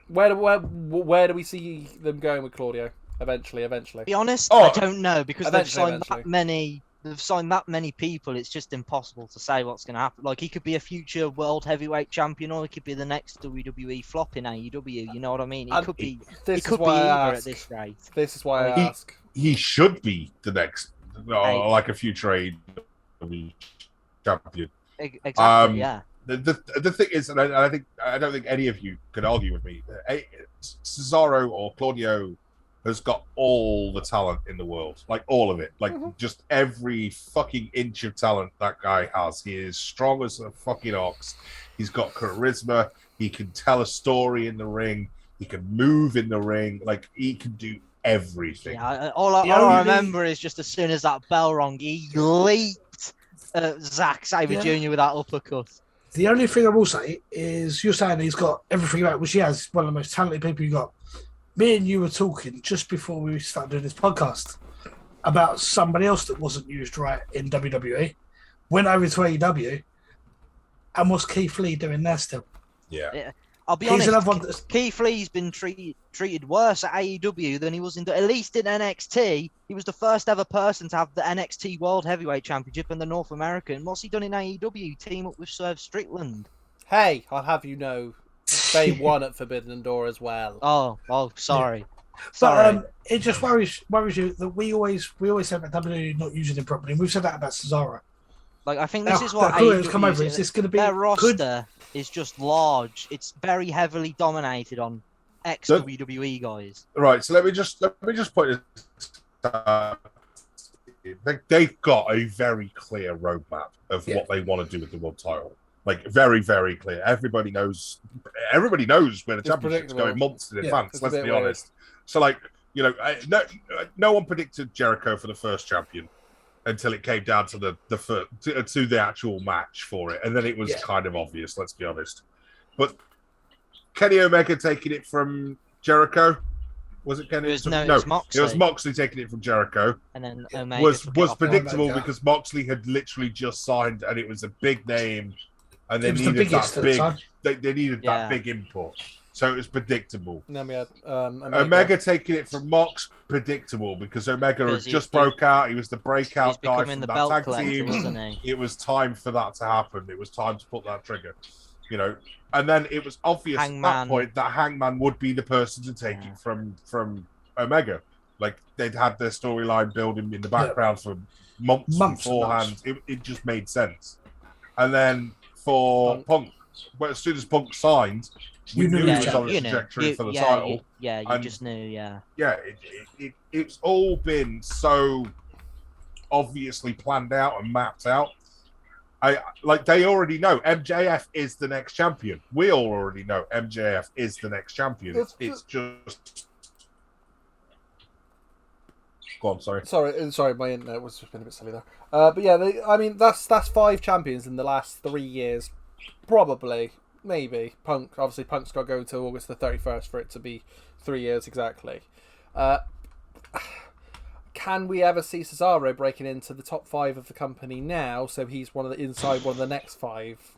Speaker 2: Where do we see them going with Claudio eventually?
Speaker 3: To be honest, I don't know because they've signed that many. They've signed that many people. It's just impossible to say what's going to happen. Like he could be a future world heavyweight champion, or he could be the next WWE flop in AEW. You know what I mean? He could be. He could be either at this rate.
Speaker 2: This is why I ask.
Speaker 1: He should be the next, like a future AEW champion.
Speaker 3: Exactly. Yeah.
Speaker 1: The thing is, and I don't think any of you could argue with me. Cesaro or Claudio has got all the talent in the world, like all of it, like just every fucking inch of talent that guy has. He is strong as a fucking ox. He's got charisma. He can tell a story in the ring. He can move in the ring. Like he can do everything.
Speaker 3: Yeah, all I remember is just as soon as that bell rang, he leaped at Zack Sabre Jr. with that uppercut.
Speaker 4: The only thing I will say is you're saying he's got everything about which he has one of the most talented people you got. Me and you were talking just before we started doing this podcast about somebody else that wasn't used right in WWE, went over to AEW, and what's Keith Lee doing there still?
Speaker 1: Yeah.
Speaker 3: I'll be honest, Keith Lee's been treated worse at AEW than he was at least in NXT. He was the first ever person to have the NXT World Heavyweight Championship and the North American. What's he done in AEW? Team up with Swerve Strickland.
Speaker 2: Hey, I'll have you know, they won at Forbidden Door as well.
Speaker 3: Oh, sorry.
Speaker 4: Yeah. Sorry. But it just worries you that we always say about WWE not using him properly. And we've said that about Cesaro.
Speaker 3: Like I think this is what AEW
Speaker 4: come over. Is this going to be
Speaker 3: their roster is just large. It's very heavily dominated on ex-WWE guys.
Speaker 1: Right. So let me just point it. They've got a very clear roadmap of what they want to do with the world title. Like very, very clear. Everybody knows where the championship's going months in advance. Let's be honest. So, like, you know, no one predicted Jericho for the first champion until it came down to the actual match for it, and then it was kind of obvious. Let's be honest. But Kenny Omega taking it from Jericho. Was it Kenny?
Speaker 3: It was Moxley.
Speaker 1: It was Moxley taking it from Jericho.
Speaker 3: And then Omega
Speaker 1: was predictable because Moxley had literally just signed, and it was a big name. And they needed that big. They needed that big input. So it was predictable.
Speaker 2: And then we had
Speaker 1: Omega taking it from Mox, predictable, because Omega had just broke out. He was the breakout guy from
Speaker 3: the
Speaker 1: that
Speaker 3: belt
Speaker 1: tag
Speaker 3: collector,
Speaker 1: team.
Speaker 3: wasn't he?
Speaker 1: It was time for that to happen. It was time to put that trigger, And then it was obvious at that point that Hangman would be the person to take it from Omega. Like, they'd had their storyline building in the background for months beforehand. It just made sense. And then for Punk, well, as soon as Punk signed, we knew he was on a trajectory for the title.
Speaker 3: You just knew, Yeah,
Speaker 1: it's all been so obviously planned out and mapped out. They already know MJF is the next champion. We all already know MJF is the next champion. It's just. Go on, sorry.
Speaker 2: Sorry, my internet was just been a bit silly there. But yeah, that's 5 champions in the last 3 years, probably, maybe. Obviously, Punk's got to go until August the 31st for it to be 3 years exactly. Can we ever see Cesaro breaking into the top 5 of the company now? So he's inside one of the next 5.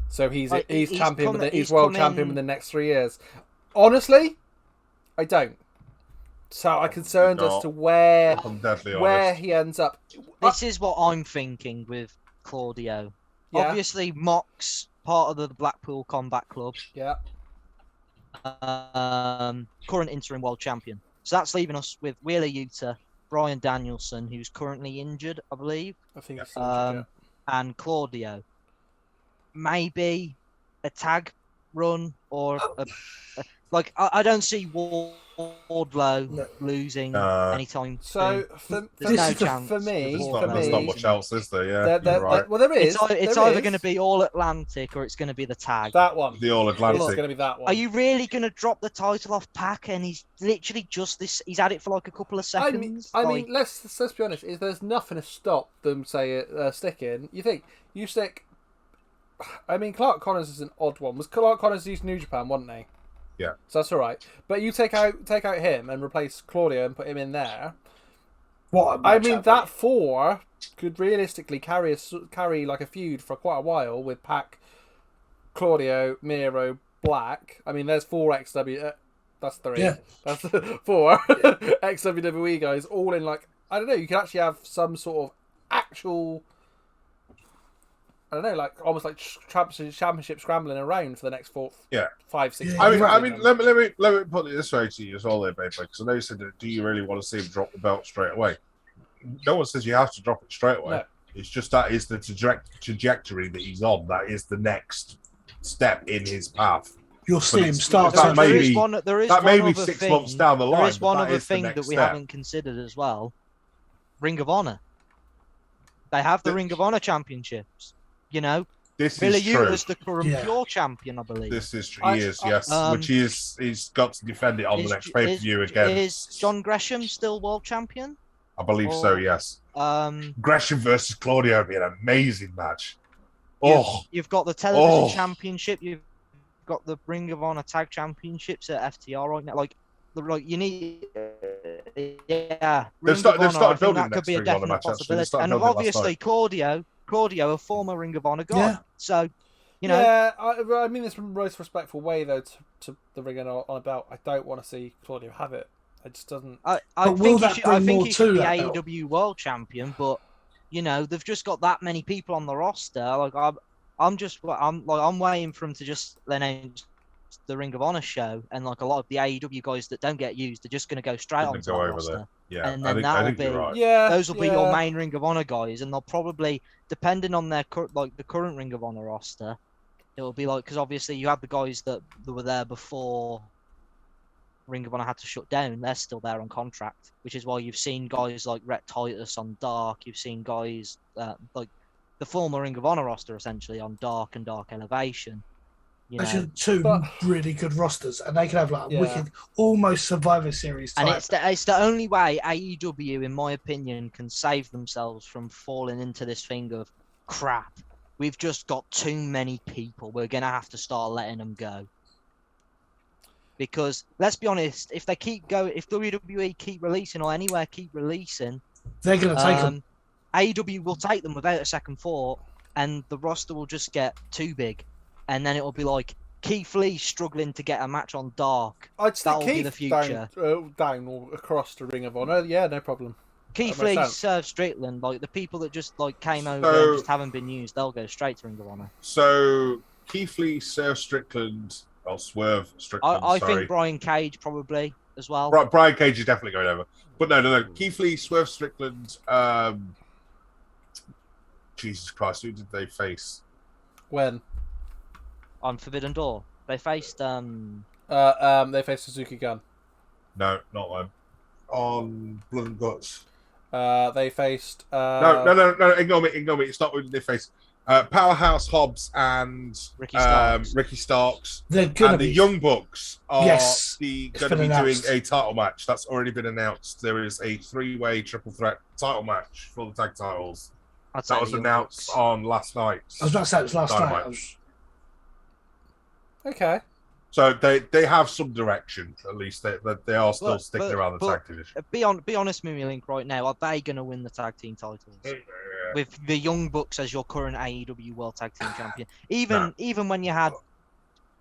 Speaker 2: So he's champion. He's world champion in the next 3 years. Honestly, I don't. So I'm concerned as to where he ends up.
Speaker 3: This is what I'm thinking with Claudio. Yeah. Obviously, Mox, part of the Blackpool Combat Club.
Speaker 2: Yeah.
Speaker 3: Current interim world champion. So that's leaving us with Wheeler Yuta, Bryan Danielson, who's currently injured, I believe.
Speaker 2: I think he's injured,
Speaker 3: and Claudio. Maybe a tag run or I don't see Wardlow losing anytime.
Speaker 2: So for me,
Speaker 1: there's not much else, is there? Yeah, right.
Speaker 2: Well, there is.
Speaker 3: It's either going to be All Atlantic or it's going to be the tag.
Speaker 2: That one.
Speaker 1: The All Atlantic.
Speaker 2: It's going to be that one.
Speaker 3: Are you really going to drop the title off Pac? And he's literally just this. He's had it for like a couple of seconds.
Speaker 2: I mean, let's be honest. There's nothing to stop them sticking. You stick. I mean, Clark Connors is an odd one. Was Clark Connors used New Japan, wasn't he?
Speaker 1: Yeah.
Speaker 2: So that's all right. But you take out him and replace Claudio and put him in there. That 4 could realistically carry like a feud for quite a while with Pac, Claudio, Miro, Black. I mean, there's 4 XW. That's 3.
Speaker 4: Yeah.
Speaker 2: That's 4 ex-WWE guys all in like, I don't know. You could actually have some sort of actual. I don't know, like almost like championship scrambling around for the next 5, 6.
Speaker 1: I mean, let me put it this way to you as well, there, babe. Because I know you said, do you really want to see him drop the belt straight away? No one says you have to drop it straight away. No. It's just that is the trajectory that he's on. That is the next step in his path.
Speaker 4: You'll see him start.
Speaker 1: That may be 6 months down the line.
Speaker 3: There is one other thing that we haven't considered as well. Ring of Honor. They have the Ring of Honor championships.
Speaker 1: This
Speaker 3: Wheeler
Speaker 1: is true.
Speaker 3: Yuta's the current pure champion, I believe.
Speaker 1: This is true. He is, yes. Which he's got to defend it on the next pay-per-view again.
Speaker 3: Is John Gresham still world champion?
Speaker 1: I believe so, yes. Gresham versus Claudio would be an amazing match.
Speaker 3: You've got the television championship. You've got the Ring of Honor tag championships at FTR right now. You need,
Speaker 1: They've started building that could be a definite possibility.
Speaker 3: And obviously, Claudio, a former Ring of Honor guy. Yeah. So,
Speaker 2: Yeah, I mean this in the most respectful way, though, to the Ring of Honor belt. I don't want to see Claudio have it. It just doesn't.
Speaker 3: I think he should be AEW World Champion, but they've just got that many people on the roster. I'm waiting for him to just announce the Ring of Honor show, and like a lot of the AEW guys that don't get used, they're just going to go straight on the roster. There.
Speaker 1: Yeah,
Speaker 3: and then that'll be those will be your main Ring of Honor guys, and they'll probably, depending on their the current Ring of Honor roster, it will be like, because obviously you have the guys that were there before Ring of Honor had to shut down. They're still there on contract, which is why you've seen guys like Rhett Titus on Dark. You've seen guys like the former Ring of Honor roster essentially on Dark and Dark Elevation.
Speaker 4: Those are 2 really good rosters, and they can have like a wicked, almost Survivor Series type.
Speaker 3: And it's the only way AEW, in my opinion, can save themselves from falling into this thing of crap. We've just got too many people. We're gonna have to start letting them go. Because let's be honest, if WWE keep releasing, or anywhere keep releasing,
Speaker 4: they're gonna take them.
Speaker 3: AEW will take them without a second thought, and the roster will just get too big. And then it will be like Keith Lee struggling to get a match on Dark.
Speaker 2: I'd stick
Speaker 3: That'll be
Speaker 2: Keith
Speaker 3: the future.
Speaker 2: down or across the Ring of Honor. Yeah, no problem.
Speaker 3: Keith
Speaker 2: That makes
Speaker 3: Lee,
Speaker 2: sense.
Speaker 3: Swerve Strickland, like the people that just like came over and just haven't been used, they'll go straight to Ring of Honor.
Speaker 1: So Keith Lee, Swerve Strickland, Swerve Strickland.
Speaker 3: I
Speaker 1: sorry.
Speaker 3: think Brian Cage probably as well.
Speaker 1: Brian Cage is definitely going over. But no. Keith Lee, Swerve Strickland. Jesus Christ, who did they face?
Speaker 2: When?
Speaker 3: On Forbidden Door, they faced
Speaker 2: They faced Suzuki Gun.
Speaker 1: No, not them. On Blood and Guts.
Speaker 2: They faced.
Speaker 1: No. Ignore me. It's not who they face. Powerhouse Hobbs and Ricky Starks.
Speaker 4: They're gonna
Speaker 1: and
Speaker 4: be.
Speaker 1: the Young Bucks are
Speaker 4: Going
Speaker 1: to be doing a title match. That's already been announced. There is a 3-way triple threat title match for the tag titles. That was announced on last night.
Speaker 4: I was about to say it was last
Speaker 1: Dynamite.
Speaker 4: night.
Speaker 2: Okay.
Speaker 1: So they have some direction, at least. They are still sticking around the tag division.
Speaker 3: Be honest with me, Link, right now. Are they going to win the tag team titles? With the Young Bucks as your current AEW World Tag Team Champion. Even when you had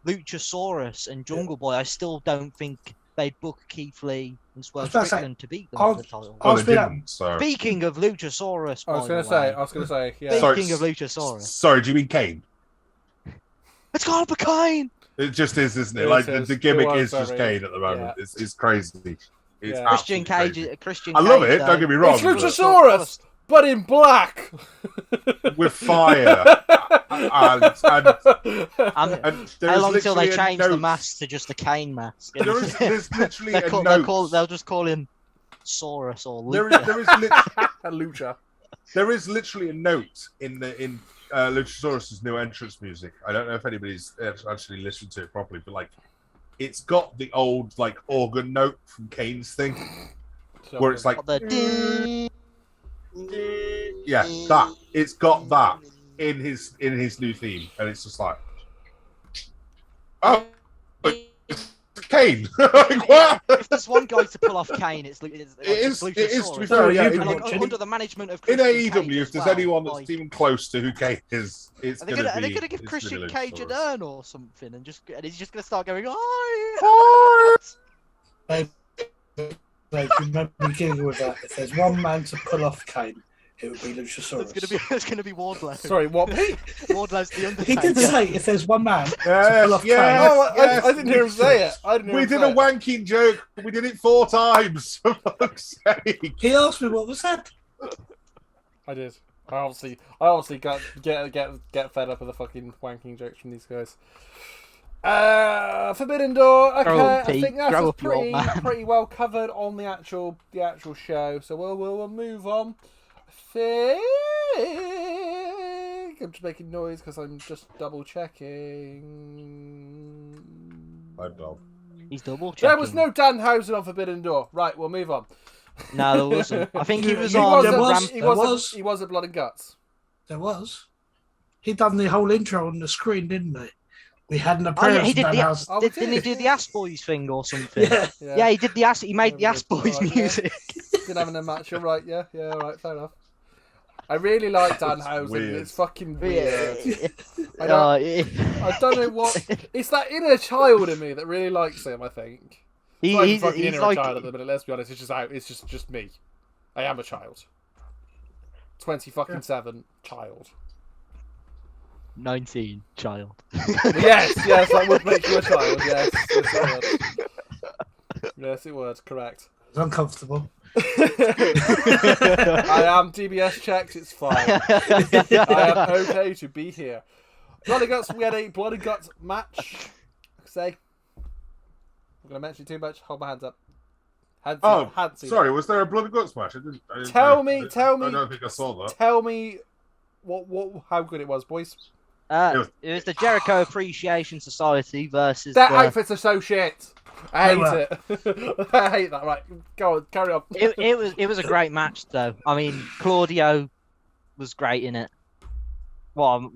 Speaker 3: Luchasaurus and Jungle Boy, I still don't think they'd book Keith Lee and Swerve Strickland to beat them for the title.
Speaker 1: Oh, they didn't, so.
Speaker 3: Speaking of Luchasaurus,
Speaker 2: I was going to say, yeah.
Speaker 3: Speaking of Luchasaurus.
Speaker 1: Sorry, do you mean Kane?
Speaker 3: It's gotta be Kane!
Speaker 1: It just is, isn't it?
Speaker 2: It
Speaker 1: like
Speaker 2: is.
Speaker 1: the gimmick
Speaker 2: It
Speaker 1: is
Speaker 2: was
Speaker 1: just
Speaker 2: very-
Speaker 1: Kane at the moment.
Speaker 2: yeah.
Speaker 1: It's crazy. It's
Speaker 2: Yeah.
Speaker 3: Christian
Speaker 1: absolutely
Speaker 3: Cage.
Speaker 1: crazy. I love it. Don't get me wrong.
Speaker 2: It's Luchasaurus, but in black.
Speaker 1: With fire. and there
Speaker 3: How
Speaker 1: is
Speaker 3: long until they
Speaker 1: literally a
Speaker 3: change the
Speaker 1: note-
Speaker 3: mask to just a Kane mask?
Speaker 1: There's literally a note.
Speaker 3: They'll just call him Saurus or
Speaker 1: There
Speaker 3: Lucha.
Speaker 1: There is literally a note in Luchasaurus' new entrance music. I don't know if anybody's actually listened to it properly, but like, it's got the old like organ note from Kane's thing, where it's like, yeah, that it's got that in his new theme, and it's just like, oh, it's Kane. Like, what?
Speaker 3: If there's one guy to pull off Kane, it's
Speaker 1: It
Speaker 3: Luchasaurus.
Speaker 1: is to be fair. Yeah,
Speaker 3: And, like, under the management of
Speaker 1: in
Speaker 3: Christian
Speaker 1: AEW,
Speaker 3: Cage
Speaker 1: if
Speaker 3: as
Speaker 1: there's
Speaker 3: well,
Speaker 1: anyone that's
Speaker 3: like,
Speaker 1: even close to who Kane is, it's
Speaker 3: are
Speaker 1: going to be.
Speaker 3: they gonna give
Speaker 1: it's
Speaker 3: Christian
Speaker 1: gonna be
Speaker 3: Cage an
Speaker 1: Luchasaurus.
Speaker 3: urn or something, and he's just gonna start going, oh,
Speaker 4: Like, remember beginning with that. If there's one man to pull off Kane, it would be Luchasaurus.
Speaker 3: it's gonna be Wardlow.
Speaker 2: Sorry, what?
Speaker 3: Wardlow's the Undertaker.
Speaker 4: He did say if there's one man to
Speaker 1: Yes,
Speaker 4: pull off
Speaker 1: yes.
Speaker 4: Kane.
Speaker 2: Oh,
Speaker 1: Yes.
Speaker 2: I didn't hear him say it.
Speaker 1: We did a wanking joke. We did it 4 times. For fuck's sake.
Speaker 4: He asked me what was that.
Speaker 2: I did. I obviously got get fed up with the fucking wanking jokes from these guys. Forbidden Door. Okay,
Speaker 3: Grow up,
Speaker 2: I
Speaker 3: Pete.
Speaker 2: think that's
Speaker 3: Grow
Speaker 2: just
Speaker 3: up, you old man.
Speaker 2: pretty well covered on the actual show. So we'll move on. I think I'm just making noise because I'm just double checking.
Speaker 3: He's double checking.
Speaker 2: There was no Danhausen on Forbidden Door. Right, we'll move on.
Speaker 3: No, there wasn't. I think he was
Speaker 2: He
Speaker 3: on.
Speaker 2: was at Blood and Guts.
Speaker 4: There was. He done the whole intro on the screen, didn't he? We had an
Speaker 3: Oh,
Speaker 4: appearance
Speaker 3: yeah, he did
Speaker 4: from
Speaker 3: the.
Speaker 4: Dan House.
Speaker 2: Oh,
Speaker 3: Didn't he do the Ass Boys thing or something?
Speaker 4: Yeah.
Speaker 3: Yeah, he did the Ass. He made the Ass Boys
Speaker 2: Alright, yeah.
Speaker 3: music.
Speaker 2: Been having a match, you're right, yeah, all right, fair enough. I really like Danhausen,
Speaker 1: weird.
Speaker 2: it's fucking weird. I
Speaker 3: Yeah.
Speaker 2: don't know what... It's that inner child in me that really likes him, I think. It's not even fucking
Speaker 3: He's
Speaker 2: inner
Speaker 3: like
Speaker 2: child at the minute, let's be honest, it's just me. I am a child. 20-fucking-7 child.
Speaker 3: 19 child.
Speaker 2: Yes, that would make you a child, yes it would. Yes, it would, correct.
Speaker 4: It's uncomfortable.
Speaker 2: I am DBS checked, it's fine. I am okay to be here. Blood and Guts, we had a Blood and Guts match. Say. I'm going to mention too much, hold my hands up. Hands
Speaker 1: Sorry, was there a Blood and Guts match? I didn't
Speaker 2: Tell me.
Speaker 1: I don't think I saw that.
Speaker 2: Tell me how good it was, boys.
Speaker 3: It was the Jericho Appreciation Society versus
Speaker 2: That
Speaker 3: the...
Speaker 2: outfits are so shit. I hate it. I hate that. Right, go on, carry on.
Speaker 3: It was a great match though. I mean, Claudio was great in it. Well,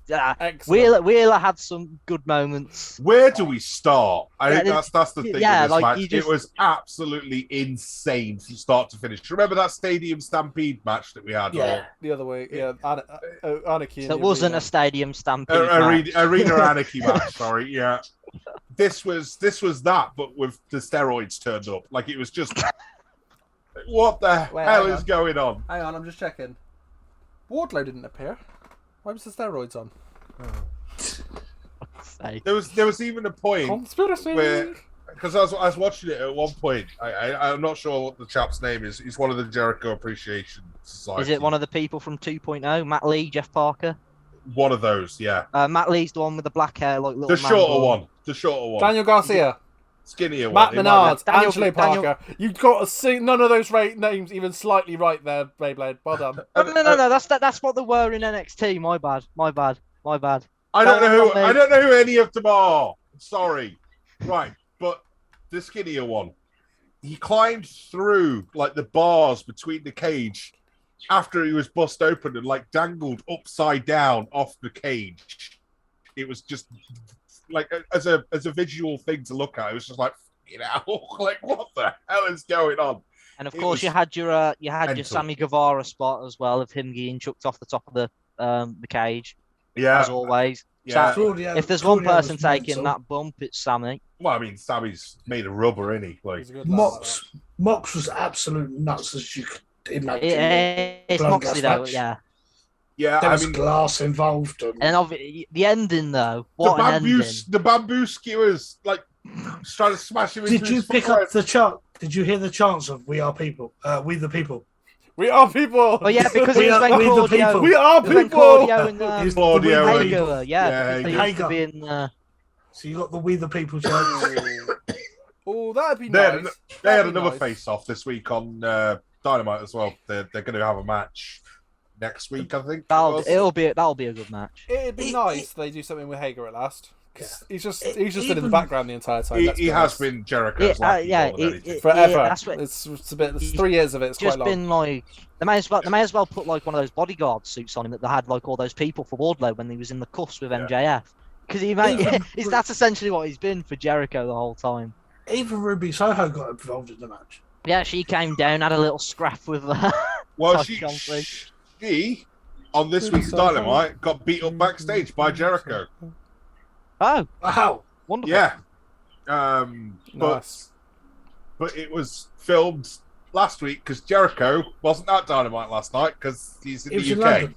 Speaker 2: Excellent.
Speaker 3: Wheeler had some good moments.
Speaker 1: Where do we start? I think that's the thing
Speaker 3: yeah,
Speaker 1: with this
Speaker 3: like,
Speaker 1: match.
Speaker 3: just-
Speaker 1: It was absolutely insane from start to finish. Remember that Stadium Stampede match that we had?
Speaker 4: Yeah.
Speaker 2: The other way, yeah. Anarchy.
Speaker 3: So it wasn't a stadium stampede match.
Speaker 1: Arena Anarchy match, sorry, yeah. This was that, but with the steroids turned up. Like, it was just... What the hell is going on?
Speaker 2: Hang on, I'm just checking. Wardlow didn't appear. Why was the steroids on?
Speaker 1: There was even a point
Speaker 2: Conspiracy.
Speaker 1: where... Because I was watching it at one point. I'm not sure what the chap's name is. He's one of the Jericho Appreciation Society.
Speaker 3: Is it one of the people from 2.0? Matt Lee, Jeff Parker?
Speaker 1: One of those, yeah.
Speaker 3: Matt Lee's the one with the black hair, like little
Speaker 1: The
Speaker 3: man
Speaker 1: shorter
Speaker 3: bun.
Speaker 1: one. The shorter one.
Speaker 2: Daniel Garcia.
Speaker 1: Skinnier
Speaker 2: Matt
Speaker 1: one.
Speaker 2: Menard.
Speaker 3: Daniel-
Speaker 2: Angelo Parker. You've got to see none of those names even slightly right there, Beyblade. Well done.
Speaker 3: No. That's what they were in NXT. My bad.
Speaker 1: I don't know who any of them are. Sorry. Right, but the skinnier one. He climbed through like the bars between the cage after he was bust open and like dangled upside down off the cage. It was just like as a visual thing to look at. It was just like, like what the hell is going on?
Speaker 3: And of course, you had your
Speaker 1: mental.
Speaker 3: Sammy Guevara spot as well of him getting chucked off the top of the cage,
Speaker 1: Yeah,
Speaker 3: as always.
Speaker 1: yeah.
Speaker 3: So, if there's one person taking that bump, it's Sammy.
Speaker 1: Well, I mean, Sammy's made of rubber, isn't he? Like,
Speaker 2: He's a good lad like
Speaker 4: Mox was absolute nuts as you could imagine.
Speaker 3: It's
Speaker 4: Blood
Speaker 3: Moxley
Speaker 4: gas
Speaker 3: though,
Speaker 4: match.
Speaker 3: yeah.
Speaker 1: yeah.
Speaker 4: There
Speaker 1: I
Speaker 4: was
Speaker 1: mean,
Speaker 4: glass involved.
Speaker 3: And the ending though, what an ending!
Speaker 1: the bamboo skewers, like trying to smash him.
Speaker 4: Did
Speaker 1: into
Speaker 4: you
Speaker 1: his
Speaker 4: pick
Speaker 1: foot.
Speaker 4: up the chant? Did you hear the chants of "We are people"? We the people.
Speaker 2: We are people.
Speaker 3: Oh yeah, because
Speaker 4: We
Speaker 3: it was
Speaker 4: are-
Speaker 3: when
Speaker 4: we the
Speaker 3: Claudio.
Speaker 4: people.
Speaker 2: We are
Speaker 3: It was when
Speaker 2: people.
Speaker 3: Claudio and
Speaker 4: It's
Speaker 1: Claudio
Speaker 4: the
Speaker 1: and-
Speaker 4: We the
Speaker 3: Hager,
Speaker 4: people.
Speaker 3: yeah, because they used
Speaker 4: Hager.
Speaker 3: to be in.
Speaker 4: So you got the "We the people" chant.
Speaker 2: Oh, that'd be
Speaker 1: They had,
Speaker 2: nice.
Speaker 1: they had
Speaker 2: That'd be
Speaker 1: another
Speaker 2: nice.
Speaker 1: face-off this week on Dynamite as well. They're going to have a match next week, I think. it was.
Speaker 3: That'll be a good match.
Speaker 2: It'd be
Speaker 4: It-
Speaker 2: nice if they do something with Hager at last. 'Cause he's just
Speaker 4: It-
Speaker 2: been in the
Speaker 4: even-
Speaker 2: background the entire time.
Speaker 1: He,
Speaker 2: let's
Speaker 1: he
Speaker 2: be
Speaker 1: has
Speaker 2: honest.
Speaker 1: been Jericho's
Speaker 3: Yeah,
Speaker 1: lackey
Speaker 3: yeah,
Speaker 1: more than anything.
Speaker 2: Forever.
Speaker 3: Yeah, that's what-
Speaker 2: It's a bit. It's 3 years of it. It's
Speaker 3: Just
Speaker 2: quite long.
Speaker 3: been like they may as well put like one of those bodyguard suits on him that they had like all those people for Wardlow when he was in the cuffs with MJF. Because that's essentially what he's been for Jericho the whole time.
Speaker 4: Even Ruby Soho got involved in the match.
Speaker 3: Yeah, she came down, had a little scrap with
Speaker 1: Well,
Speaker 3: Todd
Speaker 1: she on this week's Dynamite got beat up backstage by Jericho.
Speaker 3: Oh,
Speaker 4: Wow.
Speaker 3: wonderful.
Speaker 1: Yeah.
Speaker 2: Nice.
Speaker 1: But it was filmed last week because Jericho wasn't at Dynamite last night because he's in
Speaker 4: It was
Speaker 1: the
Speaker 4: in
Speaker 1: UK.
Speaker 4: London.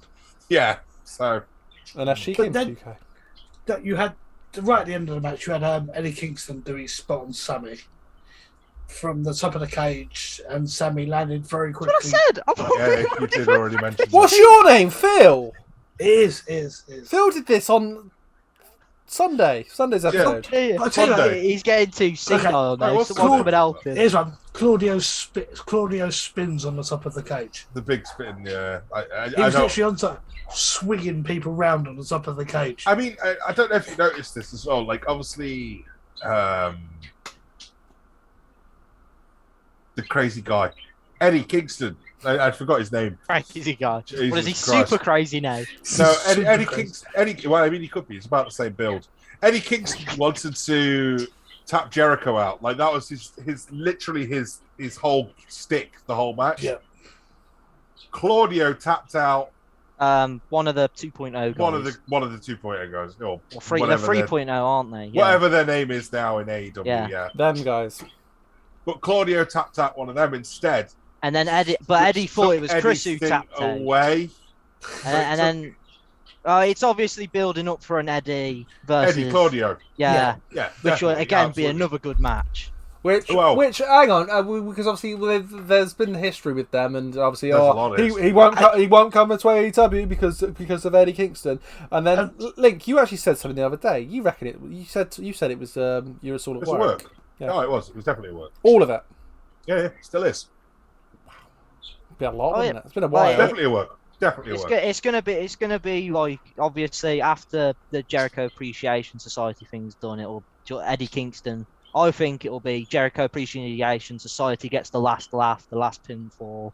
Speaker 1: Yeah, so
Speaker 2: Unless she
Speaker 4: But
Speaker 2: came to
Speaker 4: then-
Speaker 2: UK.
Speaker 4: That you had right at the end of the match, you had Eddie Kingston do his spot on Sammy from the top of the cage, and Sammy landed very quickly.
Speaker 3: That's what I said.
Speaker 1: yeah, you did already mention
Speaker 2: What's
Speaker 1: that.
Speaker 2: your name, Phil?
Speaker 4: It is.
Speaker 2: Phil did this on Sunday's episode.
Speaker 3: Yeah.
Speaker 4: I'll tell you what,
Speaker 1: Monday.
Speaker 3: He's getting too senile
Speaker 1: Right,
Speaker 3: now.
Speaker 1: what's
Speaker 3: Someone
Speaker 1: the-
Speaker 3: come and help him.
Speaker 4: here's one. Claudio spins on the top of the cage.
Speaker 1: The big spin, yeah. I
Speaker 4: He was
Speaker 1: know.
Speaker 4: literally on top, swinging people round on the top of the cage.
Speaker 1: I mean, I don't know if you noticed this as well. Like, obviously, the crazy guy, Eddie Kingston. I forgot his name.
Speaker 3: Crazy guy.
Speaker 1: Jesus
Speaker 3: What is he?
Speaker 1: Christ.
Speaker 3: Super crazy now.
Speaker 1: No,
Speaker 4: Super
Speaker 1: Eddie
Speaker 4: crazy.
Speaker 1: Kingston. Well, I mean, he could be. It's about the same build. Eddie Kingston wanted to tap Jericho out. Like that was his literally his whole stick the whole match.
Speaker 4: Yeah.
Speaker 1: Claudio tapped out
Speaker 3: One of the 2.0 guys.
Speaker 1: one of the 2.0 guys. Or
Speaker 3: Well, they're
Speaker 1: whatever
Speaker 3: 3.0, aren't they? Yeah.
Speaker 1: whatever their name is now in AEW.
Speaker 3: Yeah.
Speaker 1: Yeah.
Speaker 2: Them guys.
Speaker 1: But Claudio tapped out one of them instead.
Speaker 3: And then Eddie thought it was
Speaker 1: Took
Speaker 3: Chris who
Speaker 1: Eddie's thing
Speaker 3: tapped out.
Speaker 1: away.
Speaker 3: And then it's obviously building up for an Eddie versus
Speaker 1: Eddie Claudio.
Speaker 3: Yeah,
Speaker 1: Yeah.
Speaker 3: which will
Speaker 1: definitely,
Speaker 3: again be
Speaker 1: absolutely.
Speaker 3: another good match.
Speaker 2: Which,
Speaker 1: Well-
Speaker 2: hang on, because obviously there's been history with them, and obviously,
Speaker 1: There's a lot of
Speaker 2: he
Speaker 1: history.
Speaker 2: won't come to AEW because of Eddie Kingston. And then Link, you actually said something the other day. You reckon it? You said it was you were sort of
Speaker 1: It's a work.
Speaker 2: Yeah.
Speaker 1: No, it was. It was definitely a work.
Speaker 2: All of it.
Speaker 1: Yeah, still is.
Speaker 2: It's been a lot,
Speaker 3: Oh,
Speaker 2: hasn't
Speaker 3: yeah.
Speaker 2: it? It's been a
Speaker 3: Well,
Speaker 2: while.
Speaker 3: yeah.
Speaker 1: Definitely a work. Definitely a work.
Speaker 3: It's gonna be like obviously after the Jericho Appreciation Society thing's done, it'll Eddie Kingston. I think it'll be Jericho Appreciation Society gets the last laugh, the last pinfall,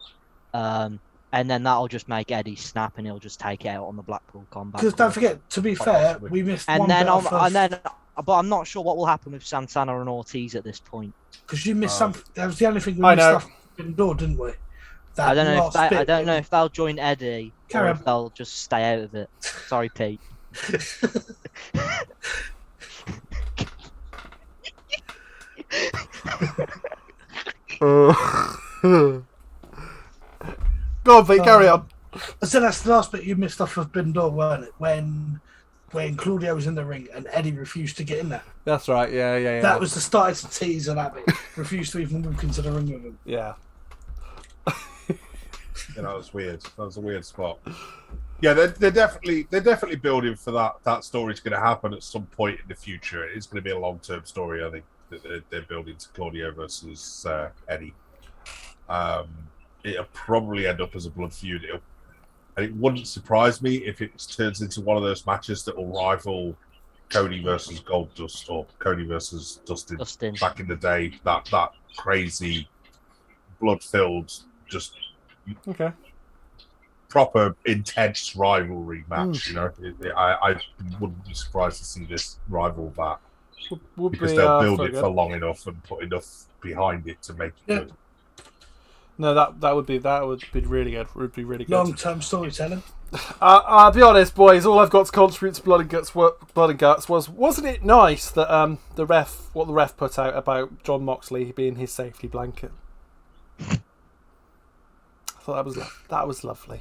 Speaker 3: and and then that'll just make Eddie snap, and he'll just take it out on the Blackpool Combat.
Speaker 4: Because don't forget, to be fair, we missed
Speaker 3: And
Speaker 4: one
Speaker 3: then,
Speaker 4: bit off of-
Speaker 3: but I'm not sure what will happen with Santana and Ortiz at this point.
Speaker 4: Because you missed some. That was the only thing we
Speaker 2: I
Speaker 4: missed
Speaker 2: know.
Speaker 4: off indoor, didn't we?
Speaker 3: I don't know. I don't know
Speaker 4: if
Speaker 3: if they'll join Eddie
Speaker 4: Carry
Speaker 3: or
Speaker 4: on.
Speaker 3: if they'll just stay out of it. Sorry, Pete.
Speaker 2: Go on, Pete, carry on.
Speaker 4: So that's the last bit you missed off of Bindor, weren't it? When Claudio was in the ring and Eddie refused to get in there.
Speaker 2: That's right. Yeah.
Speaker 4: That was the start to tease of that bit. Refused to even walk into the ring with him.
Speaker 2: Yeah.
Speaker 1: Yeah, that was weird. That was a weird spot. Yeah, they're definitely building for that. That story's going to happen at some point in the future. It's going to be a long-term story, I think, that they're building to Claudio versus Eddie. It'll probably end up as a blood feud. And it wouldn't surprise me if it turns into one of those matches that will rival Cody versus Goldust or Cody versus Dustin. Back in the day. That crazy, blood-filled, just
Speaker 2: Okay.
Speaker 1: proper intense rivalry match. You know, I wouldn't be surprised to see this rival that
Speaker 2: Would
Speaker 1: because
Speaker 2: be,
Speaker 1: they'll build it
Speaker 2: good.
Speaker 1: for long enough and put enough behind it to make it
Speaker 4: Yeah.
Speaker 1: good.
Speaker 2: No, that would be really good. Would be really good.
Speaker 4: Long-term storytelling.
Speaker 2: I'll be honest, boys. All I've got to contribute to Blood and Guts wasn't it nice that the ref put out about John Moxley being his safety blanket. I thought that was lovely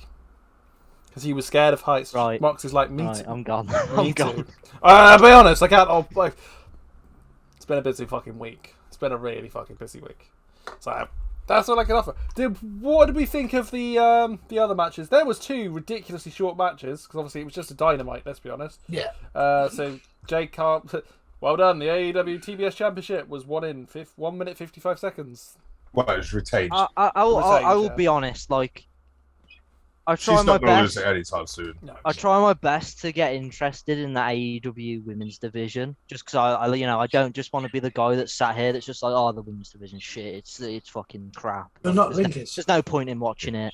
Speaker 2: because he was scared of heights.
Speaker 3: Right.
Speaker 2: Moxley's like me.
Speaker 3: Right,
Speaker 2: too.
Speaker 3: I'm gone.
Speaker 2: Me
Speaker 3: I'm
Speaker 2: too.
Speaker 3: gone.
Speaker 2: I'll be honest. I can't. It's been a busy fucking week. It's been a really fucking busy week. So that's all I can offer. What did we think of the other matches? There was 2 ridiculously short matches because obviously it was just a Dynamite. Let's be honest.
Speaker 4: Yeah.
Speaker 2: So Jake Carl, well done. The AEW TBS Championship was 1 minute 55 seconds.
Speaker 1: Well, it was retained.
Speaker 3: I will be honest. Like, I try
Speaker 1: She's
Speaker 3: my
Speaker 1: not going to
Speaker 3: best.
Speaker 1: lose it anytime soon.
Speaker 2: No,
Speaker 3: I try my best to get interested in the AEW women's division, just because I don't just want to be the guy that's sat here that's just like, oh, the women's division shit, it's fucking crap.
Speaker 4: But not
Speaker 3: there's,
Speaker 4: Linkage.
Speaker 3: there's no point in watching it.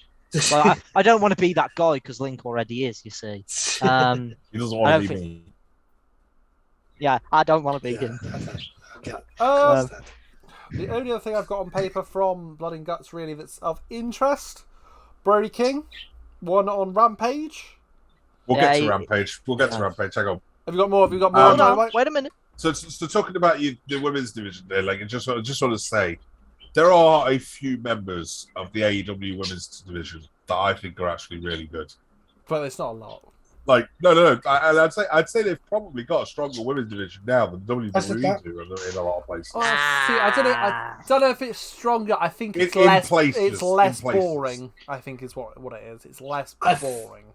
Speaker 3: Like, I don't want to be that guy because Link already is. You see,
Speaker 1: He doesn't
Speaker 3: I
Speaker 1: want
Speaker 3: don't
Speaker 1: to be
Speaker 3: think-
Speaker 1: me.
Speaker 3: yeah, I don't want to be
Speaker 4: Yeah,
Speaker 3: him.
Speaker 4: okay.
Speaker 2: the only other thing I've got on paper from Blood and Guts really that's of interest, Brody King won on Rampage.
Speaker 1: We'll
Speaker 3: Yeah,
Speaker 1: get to Rampage. Hang on.
Speaker 2: Have you got more?
Speaker 3: Hold
Speaker 2: on
Speaker 3: on,
Speaker 2: Dynamite?
Speaker 3: wait a minute.
Speaker 1: So talking about the women's division there, like I just want to say, there are a few members of the AEW women's division that I think are actually really good.
Speaker 2: But it's not a lot.
Speaker 1: Like no, I'd say they've probably got a stronger women's division now than
Speaker 4: That's the
Speaker 1: WWE do in a lot of places.
Speaker 2: Oh, see, I don't know if it's stronger. I think it's
Speaker 1: In
Speaker 2: less.
Speaker 1: places,
Speaker 2: It's less
Speaker 1: in places.
Speaker 2: boring. I think is what it is. It's less boring.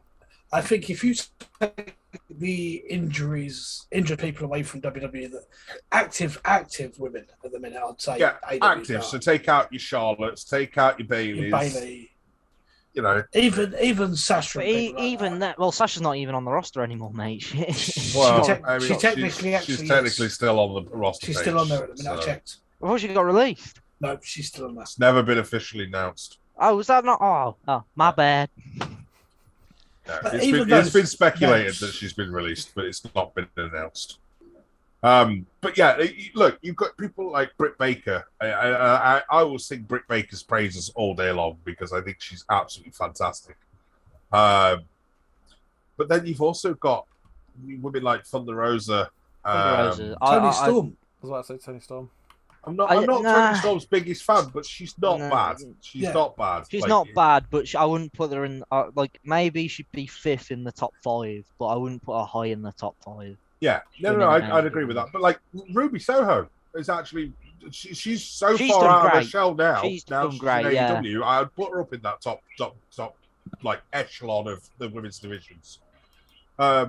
Speaker 4: I think if you take the injured people away from WWE, the active women at the minute, I'd say.
Speaker 1: Yeah,
Speaker 4: AEW
Speaker 1: active.
Speaker 4: are.
Speaker 1: So take out your Charlottes, take out your Baileys.
Speaker 4: Bailey,
Speaker 1: You know,
Speaker 4: even Sasha.
Speaker 3: But
Speaker 4: and people like
Speaker 3: even that, well, Sasha's not even on the roster anymore, mate.
Speaker 1: well,
Speaker 4: she technically
Speaker 1: she's
Speaker 4: actually
Speaker 1: technically
Speaker 4: is.
Speaker 1: still on the roster.
Speaker 4: She's
Speaker 1: page,
Speaker 4: still on there at the minute. I
Speaker 1: so
Speaker 4: checked.
Speaker 3: I thought she got released.
Speaker 4: No, she's still on there.
Speaker 1: It's never been officially announced.
Speaker 3: Oh, was that not? Oh, my bad.
Speaker 1: No,
Speaker 4: But
Speaker 1: it's
Speaker 4: even
Speaker 1: been
Speaker 4: those
Speaker 1: speculated
Speaker 4: names-
Speaker 1: that she's been released, but it's not been announced. But yeah, look, you've got people like Britt Baker. I will sing Britt Baker's praises all day long because I think she's absolutely fantastic. But then you've also got women like Thunder Rosa.
Speaker 3: Thunder Rosa.
Speaker 4: Tony Storm.
Speaker 2: I was about to say Tony Storm.
Speaker 1: I'm not
Speaker 3: Nah.
Speaker 1: Tony Storm's biggest fan, but she's not
Speaker 3: Nah.
Speaker 1: bad. She's
Speaker 4: Yeah.
Speaker 1: not bad.
Speaker 3: She's
Speaker 1: Like,
Speaker 3: not bad, but I wouldn't put her in. Like, maybe she'd be 5th in the top 5, but I wouldn't put her high in the top 5.
Speaker 1: Yeah, no,
Speaker 3: Women in
Speaker 1: I'd agree with that. But like Ruby Soho is actually she's so
Speaker 3: She's
Speaker 1: far
Speaker 3: done
Speaker 1: out of her
Speaker 3: great.
Speaker 1: shell now.
Speaker 3: She's
Speaker 1: now
Speaker 3: done
Speaker 1: she's
Speaker 3: great,
Speaker 1: in
Speaker 3: yeah.
Speaker 1: AEW. I'd put her up in that top like echelon of the women's divisions. Yeah,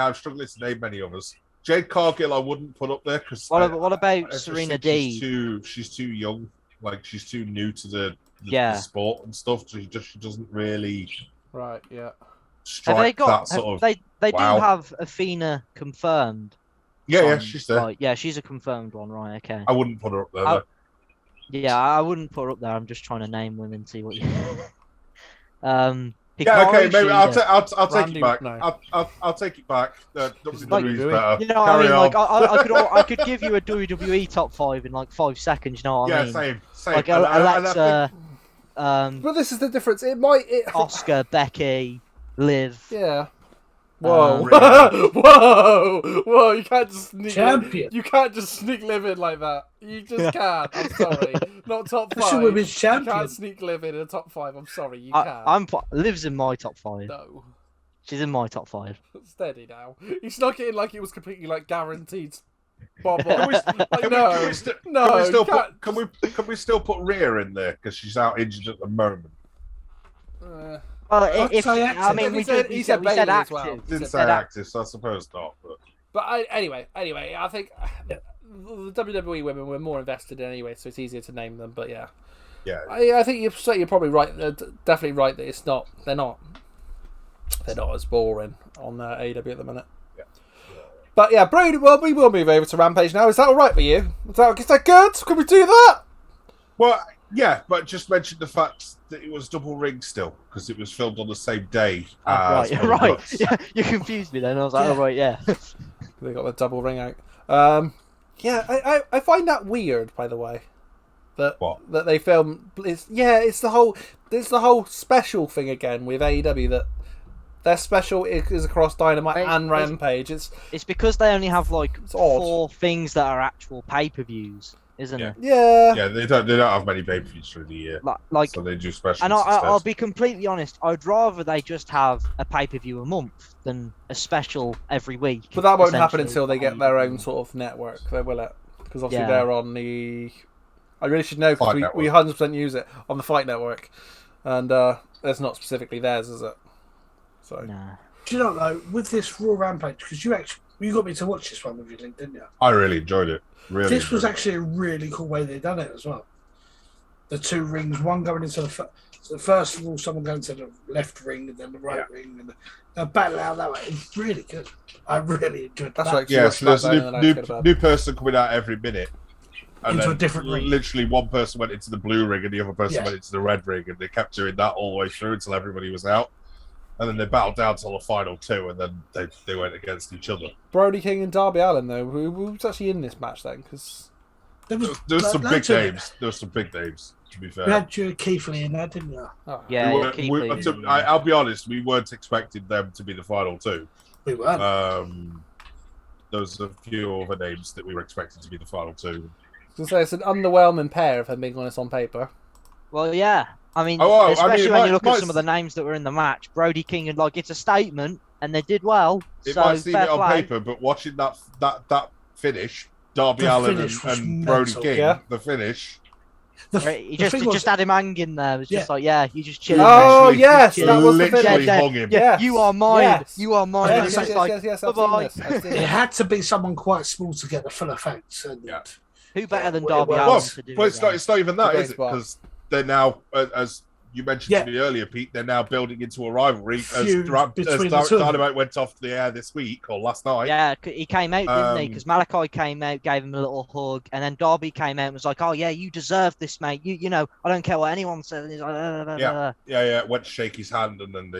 Speaker 1: I'm struggling to name many others. Jade Cargill, I wouldn't put up there because
Speaker 3: What about Serena
Speaker 1: She's
Speaker 3: D?
Speaker 1: too young. Like she's too new to the
Speaker 3: Yeah.
Speaker 1: sport and stuff. So she doesn't really
Speaker 2: Right. Yeah.
Speaker 1: strike
Speaker 3: Have they got?
Speaker 1: that sort of.
Speaker 3: They
Speaker 1: wow.
Speaker 3: do have Athena confirmed.
Speaker 1: Yeah,
Speaker 3: on-
Speaker 1: she's there.
Speaker 3: Right, yeah, she's a confirmed one, right? Okay.
Speaker 1: I wouldn't put her up there.
Speaker 3: I-
Speaker 1: though.
Speaker 3: Yeah, I wouldn't put her up there. I'm just trying to name women, see what you.
Speaker 1: Yeah, okay,
Speaker 3: Hikaru
Speaker 1: maybe
Speaker 3: Shida.
Speaker 1: I'll take
Speaker 2: Randy-
Speaker 1: it back.
Speaker 2: no.
Speaker 1: I'll take it back. WWE's
Speaker 3: Like,
Speaker 1: better.
Speaker 3: You know what
Speaker 1: Carry
Speaker 3: I mean?
Speaker 1: on.
Speaker 3: Like I could give you a WWE top 5 in like 5 seconds. You know what I mean?
Speaker 1: Same.
Speaker 3: Like
Speaker 1: And I
Speaker 3: Alexa,
Speaker 2: But this is the difference. It might.
Speaker 3: Oscar, Becky, Liv.
Speaker 2: Yeah. Whoa.
Speaker 1: Really?
Speaker 2: Whoa! You can't just sneak.
Speaker 4: Champion.
Speaker 2: You can't just sneak Liv in like that. You just can't. I'm sorry. Not top
Speaker 4: That's
Speaker 2: 5.
Speaker 4: a women's
Speaker 2: You
Speaker 4: champion.
Speaker 2: can't sneak Liv in a top 5. I'm sorry. You can't.
Speaker 3: Liv's in my top 5.
Speaker 2: No.
Speaker 3: She's in my top 5.
Speaker 2: Steady now. You snuck it in like it was completely like guaranteed. Bob.
Speaker 1: Can we,
Speaker 2: Like,
Speaker 1: can
Speaker 2: no.
Speaker 1: we still,
Speaker 2: No,
Speaker 1: can we still
Speaker 2: you can't.
Speaker 1: put can we still put Rhea in there because she's out injured at the moment?
Speaker 3: Well,
Speaker 4: I'd
Speaker 3: if
Speaker 4: say
Speaker 3: I
Speaker 4: active.
Speaker 3: mean,
Speaker 2: He
Speaker 3: we
Speaker 2: said-
Speaker 3: did.
Speaker 2: he
Speaker 3: We
Speaker 2: said
Speaker 3: said, we said
Speaker 2: Bayley as well.
Speaker 3: active.
Speaker 1: Didn't
Speaker 3: We
Speaker 1: say
Speaker 3: said
Speaker 1: active, so I suppose not. But
Speaker 2: But anyway, I think the WWE women were more invested in anyway, so it's easier to name them. But yeah,
Speaker 1: yeah,
Speaker 2: I think you're probably right. Definitely right that it's not. They're not as boring on AEW at the minute.
Speaker 1: Yeah.
Speaker 2: But yeah, Brody. Well, we will move over to Rampage now. Is that all right with you? Is that good? Can we do that?
Speaker 1: well, yeah, but just mention the fact that it was double ring still because it was filmed on the same day. as
Speaker 3: Right,
Speaker 1: Blood and
Speaker 3: right.
Speaker 1: Guts.
Speaker 3: Yeah, you confused me then. I was like,
Speaker 4: Yeah.
Speaker 3: oh right, yeah.
Speaker 2: They got the double ring out. Yeah, I find that weird. By the way, that they film. It's the whole special thing again with AEW that their special is across Dynamite and Rampage.
Speaker 3: It's because they only have like
Speaker 2: It's odd.
Speaker 3: 4 things that are actual pay-per-views, isn't
Speaker 1: Yeah.
Speaker 3: it?
Speaker 2: Yeah,
Speaker 1: They don't have many pay-per-views through the year,
Speaker 3: Like,
Speaker 1: so they do specials.
Speaker 3: and
Speaker 1: instead.
Speaker 3: I'll be completely honest. I'd rather they just have a pay-per-view a month than a special every week.
Speaker 2: but that won't happen
Speaker 3: essentially.
Speaker 2: until they get their own sort of network, though, will it? Because obviously
Speaker 3: Yeah.
Speaker 2: they're on the. I really should know
Speaker 1: Fight
Speaker 2: because we
Speaker 1: Network.
Speaker 2: 100% use it on the Fight Network, and it's not specifically theirs, is it? So
Speaker 3: Nah.
Speaker 4: Do you know though, with this Raw Rampage, because you got me to watch this one with your link, didn't you?
Speaker 1: I really enjoyed it. Really,
Speaker 4: This was
Speaker 1: enjoyed it.
Speaker 4: actually a really cool way they done it as well. The 2 rings, one going into the so first of all, someone going to the left ring and then the right ring, and the battle out that way. It's really good. I really enjoyed
Speaker 2: that's
Speaker 4: that.
Speaker 2: right.
Speaker 1: Yeah, so there's
Speaker 2: SmackDown and
Speaker 1: a
Speaker 2: then I get about-
Speaker 1: new person coming out every minute. And
Speaker 4: Into
Speaker 1: then
Speaker 4: a different ring.
Speaker 1: Literally, one person went into the blue ring and the other person
Speaker 4: Yeah.
Speaker 1: went into the red ring, and they kept doing that all the way through until everybody was out. And then they battled down till the final 2, and then they went against each other.
Speaker 2: Brody King and Darby Allin though, who was actually in this match then? Because
Speaker 4: There was,
Speaker 1: There was some big
Speaker 4: loads of-
Speaker 1: names. There was some big names, to be fair.
Speaker 4: You had Keith Lee in there, didn't you?
Speaker 3: Yeah,
Speaker 1: We
Speaker 3: yeah,
Speaker 1: were-
Speaker 3: keep
Speaker 1: we-
Speaker 3: leading, yeah.
Speaker 1: I'll be honest, we weren't expecting them to be the final 2.
Speaker 4: We were.
Speaker 1: There was a few other names that we were expecting to be the final 2.
Speaker 2: so it's an underwhelming pair if I'm being honest on paper.
Speaker 3: Well, yeah. I mean,
Speaker 1: Oh,
Speaker 3: especially
Speaker 1: it
Speaker 3: when
Speaker 1: might-
Speaker 3: you look at
Speaker 1: might-
Speaker 3: some of the names that were in the match. Brody King and it's a statement, and they did well.
Speaker 1: It
Speaker 3: so
Speaker 1: might seem
Speaker 3: fair
Speaker 1: it on
Speaker 3: play.
Speaker 1: paper, but watching that finish, Darby
Speaker 4: The
Speaker 1: Allin
Speaker 4: finish was
Speaker 1: and Brody
Speaker 4: mental.
Speaker 1: King,
Speaker 2: Yeah.
Speaker 1: the finish.
Speaker 3: He
Speaker 4: the thing was-
Speaker 3: just had him hanging there. It was just
Speaker 4: Yeah.
Speaker 3: like, yeah, you just chilling.
Speaker 2: Oh
Speaker 1: Literally-
Speaker 2: yes, that was the
Speaker 1: literally
Speaker 2: finish.
Speaker 3: Yeah,
Speaker 1: hung him.
Speaker 3: Yeah,
Speaker 2: Yes.
Speaker 3: you are mine.
Speaker 2: Yes.
Speaker 3: You are mine.
Speaker 2: Yes,
Speaker 3: And it's
Speaker 2: yes,
Speaker 3: just like,
Speaker 2: yes, I've seen
Speaker 3: bye-bye.
Speaker 2: this. I've seen
Speaker 4: It
Speaker 2: this.
Speaker 4: had to be someone quite small to get the full effects. And
Speaker 1: Yeah.
Speaker 3: who better than
Speaker 4: Well,
Speaker 3: Darby
Speaker 4: well,
Speaker 3: Allin
Speaker 1: Well,
Speaker 3: to do
Speaker 1: but
Speaker 3: it?
Speaker 1: it's not even that,
Speaker 2: Great
Speaker 1: is it?
Speaker 2: spot.
Speaker 1: Because they're now, as you mentioned
Speaker 4: Yeah.
Speaker 1: to me earlier, Pete, they're now building into a rivalry. As
Speaker 4: Feud between the two of them.
Speaker 1: Dynamite went off the air this week or last night.
Speaker 3: Yeah, he came out, didn't he?
Speaker 1: Um,
Speaker 3: Because Malachi came out, gave him a little hug, and then Darby came out and was like, "Oh yeah, you deserve this, mate. You know, I don't care what anyone says." And he's like,
Speaker 1: Yeah, went to shake his hand and then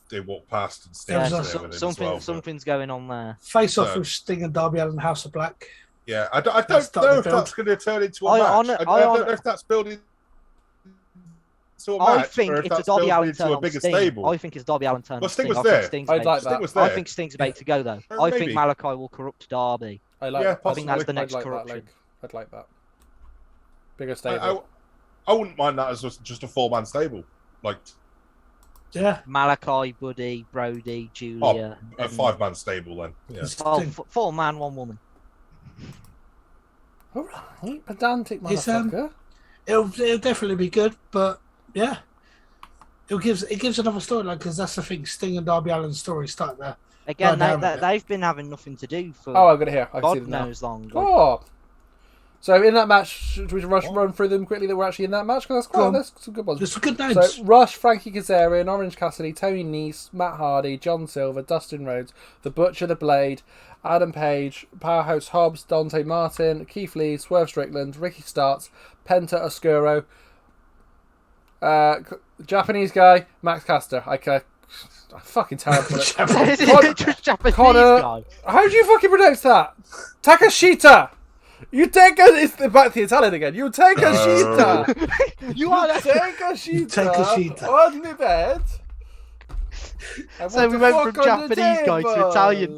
Speaker 1: they walked past and
Speaker 4: There
Speaker 1: stayed
Speaker 4: was
Speaker 1: there
Speaker 4: a-
Speaker 1: with him as
Speaker 3: something,
Speaker 1: well.
Speaker 3: something's going on there.
Speaker 4: face off
Speaker 1: So-
Speaker 4: with Sting and Darby Allin House of Black.
Speaker 1: Yeah, I don't
Speaker 4: That's
Speaker 1: know
Speaker 4: starting
Speaker 1: if
Speaker 4: to build.
Speaker 1: that's going to turn into a
Speaker 3: I
Speaker 1: match.
Speaker 3: honor-
Speaker 1: I
Speaker 3: I
Speaker 1: don't
Speaker 3: honor-
Speaker 1: know if that's building to a
Speaker 3: I
Speaker 1: match
Speaker 3: think
Speaker 1: or if
Speaker 3: it's a
Speaker 1: that's
Speaker 3: Darby
Speaker 1: building
Speaker 3: Allin
Speaker 1: into
Speaker 3: turn
Speaker 1: a
Speaker 3: on
Speaker 1: bigger
Speaker 3: Sting.
Speaker 1: stable.
Speaker 3: I think it's Darby Allin turn
Speaker 1: Well,
Speaker 3: on
Speaker 1: Sting
Speaker 3: Sting.
Speaker 1: was
Speaker 3: I
Speaker 1: there.
Speaker 3: think Sting's
Speaker 2: I'd
Speaker 3: about
Speaker 2: like
Speaker 3: to-
Speaker 2: that.
Speaker 1: Sting was there.
Speaker 3: I think Sting's about to go though. I think
Speaker 1: Maybe.
Speaker 3: Malachi will corrupt Darby.
Speaker 2: I like.
Speaker 1: Yeah,
Speaker 2: I think
Speaker 1: possibly.
Speaker 3: that's the
Speaker 2: I'd
Speaker 3: next
Speaker 2: like
Speaker 3: corruption.
Speaker 2: I'd like that. Bigger stable.
Speaker 1: I wouldn't mind that as just a 4-man stable, like
Speaker 4: Yeah.
Speaker 3: Malachi, Buddy, Brody, Julia.
Speaker 1: a
Speaker 3: and-
Speaker 1: 5-man stable. Then, yeah.
Speaker 3: Well,
Speaker 4: Sting.
Speaker 3: 4 man, 1 woman.
Speaker 2: All right, pedantic
Speaker 4: It's,
Speaker 2: motherfucker.
Speaker 4: It'll definitely be good, but yeah. It gives another storyline because that's the thing. Sting and Darby Allin's story start there.
Speaker 3: Again,
Speaker 4: down a bit.
Speaker 3: they've been having nothing to do for
Speaker 2: Oh, I've got it here. I can see
Speaker 3: God
Speaker 2: them now.
Speaker 3: knows long. Like,
Speaker 2: Oh, So in that match, should we run through them quickly that were actually in that match? Because there's some good ones.
Speaker 4: There's some good names.
Speaker 2: So Rush, Frankie Kazarian, Orange Cassidy, Tony Nese, Matt Hardy, John Silver, Dustin Rhodes, The Butcher, The Blade, Adam Page, Powerhouse Hobbs, Dante Martin, Keith Lee, Swerve Strickland, Ricky Starks, Penta Oscuro, Japanese guy, Max Caster. I'm fucking terrible at it.
Speaker 3: Just Japanese
Speaker 2: Connor,
Speaker 3: guy.
Speaker 2: how do you fucking pronounce that? Takashita! You take it's back to the Italian again. You take a shita.
Speaker 3: You are
Speaker 2: take a shita.
Speaker 4: Take a shita.
Speaker 2: On the bed.
Speaker 3: So we went from Japanese guy to Italian.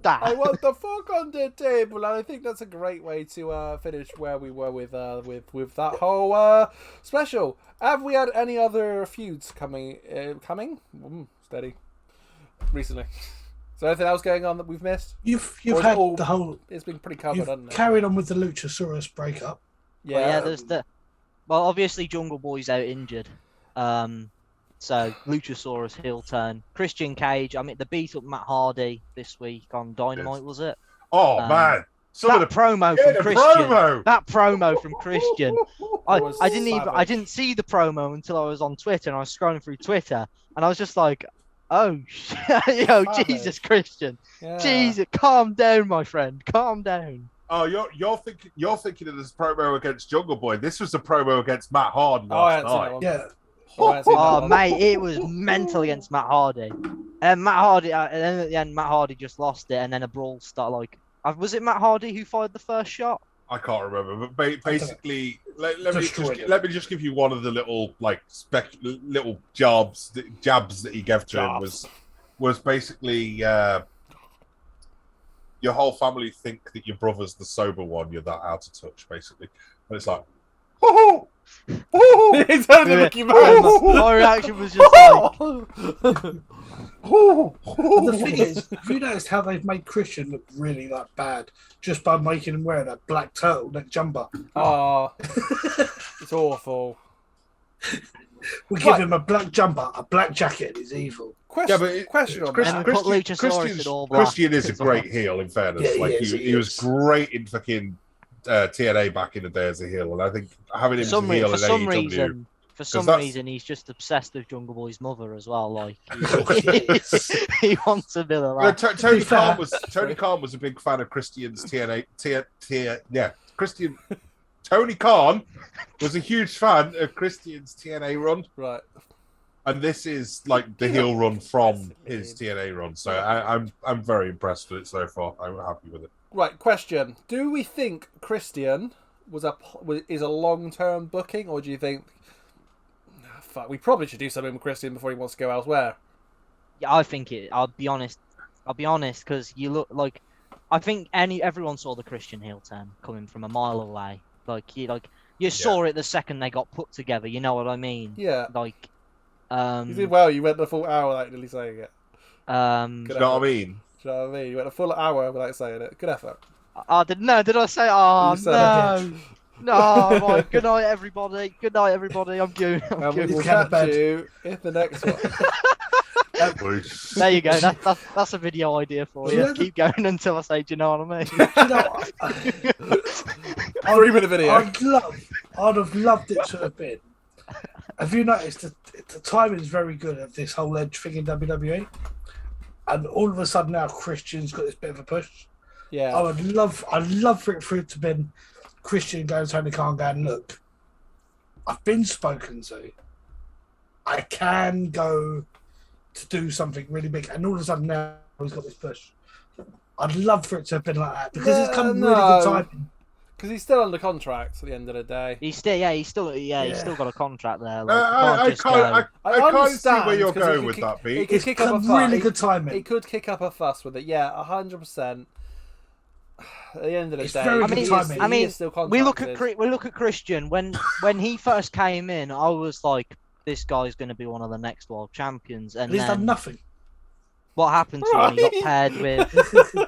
Speaker 2: I want the fork on the table, and I think that's a great way to finish where we were with that whole special. Have we had any other feuds coming? Steady. Recently. Is there anything else going on that we've missed?
Speaker 4: You've had the whole.
Speaker 2: It's been pretty covered, hasn't it?
Speaker 4: Carried on with the Luchasaurus breakup.
Speaker 2: Yeah.
Speaker 3: Well, yeah, there's the. Well, obviously Jungle Boy's out injured. So Luchasaurus heel turn. Christian Cage. I mean, they beat up Matt Hardy this week on Dynamite, was it?
Speaker 1: Oh man!
Speaker 3: That promo from Christian. That promo from Christian. I didn't see the promo until I was on Twitter and I was scrolling through Twitter and I was just like, oh yo, Jesus Christian. Yeah. Jesus, calm down, my friend. Calm down.
Speaker 1: Oh, you're thinking of this promo against Jungle Boy. This was a promo against Matt Hardy last night.
Speaker 4: Yeah.
Speaker 3: Oh mate, it was mental against Matt Hardy. And Matt Hardy, and then at the end, Matt Hardy just lost it, and then a brawl started. Was it Matt Hardy who fired the first shot?
Speaker 1: I can't remember, but basically, let me just give you one of the little little jabs that he gave to him was basically your whole family think that your brother's the sober one. You're that out of touch, basically, and it's like, oh.
Speaker 2: He turned to Mickey Mouse.
Speaker 3: My reaction was just like.
Speaker 4: And the thing is, have you noticed how they've made Christian look really bad just by making him wear that black turtleneck jumper?
Speaker 2: Oh, it's awful.
Speaker 4: We give him a black jumper, a black jacket. He's evil.
Speaker 2: Question on
Speaker 1: that. Christian is a great heel. In fairness, he was great in fucking TNA back in the day as a heel, and I think having him as a heel in AEW.
Speaker 3: For some reason, he's just obsessed with Jungle Boy's mother as well. Like he wants a bit of that.
Speaker 1: Tony Khan was a big fan of Christian's TNA. Christian. Tony Khan was a huge fan of Christian's TNA run.
Speaker 2: Right.
Speaker 1: And this is like the heel run from his TNA run. So I'm very impressed with it so far. I'm happy with it.
Speaker 2: Right. Question: do we think Christian is a long-term booking, or do you think? We probably should do something with Christian before he wants to go elsewhere.
Speaker 3: Yeah, I think it. I'll be honest, because you look like. I think everyone saw the Christian heel turn coming from a mile away. You saw it the second they got put together. You know what I mean?
Speaker 2: Yeah.
Speaker 3: You
Speaker 2: did well. You went the full hour without really saying it.
Speaker 1: Do you know what I mean?
Speaker 2: Do you know what I mean? You went a full hour without saying it. Good effort.
Speaker 3: Did I say? Oh no. No, right. Good night, everybody. Good night, everybody. I'm going.
Speaker 2: We'll catch you in the next one.
Speaker 3: There you go. That's a video idea for you. Keep going until I say, do you know what I mean?
Speaker 2: 3-minute video.
Speaker 4: I'd have loved it to have been. Have you noticed that the timing is very good of this whole Edge thing in WWE? And all of a sudden now Christian's got this bit of a push.
Speaker 2: Yeah.
Speaker 4: I'd love for it to have been Christian going to Tony Khan going, look, I've been spoken to. I can go to do something really big. And all of a sudden now he's got this push. I'd love for it to have been like that because it's come really good timing.
Speaker 2: Because he's still under contract at the end of the day.
Speaker 3: He's still got a contract there.
Speaker 1: I can't see where you're going with that, Pete.
Speaker 4: It's come really good timing.
Speaker 2: He could kick up a fuss with it. Yeah, 100%. At the end of the day,
Speaker 4: very good timing.
Speaker 3: I mean, we look at Christian when he first came in. I was like, this guy's going to be one of the next world champions, and
Speaker 4: he's done nothing.
Speaker 3: What happened to him?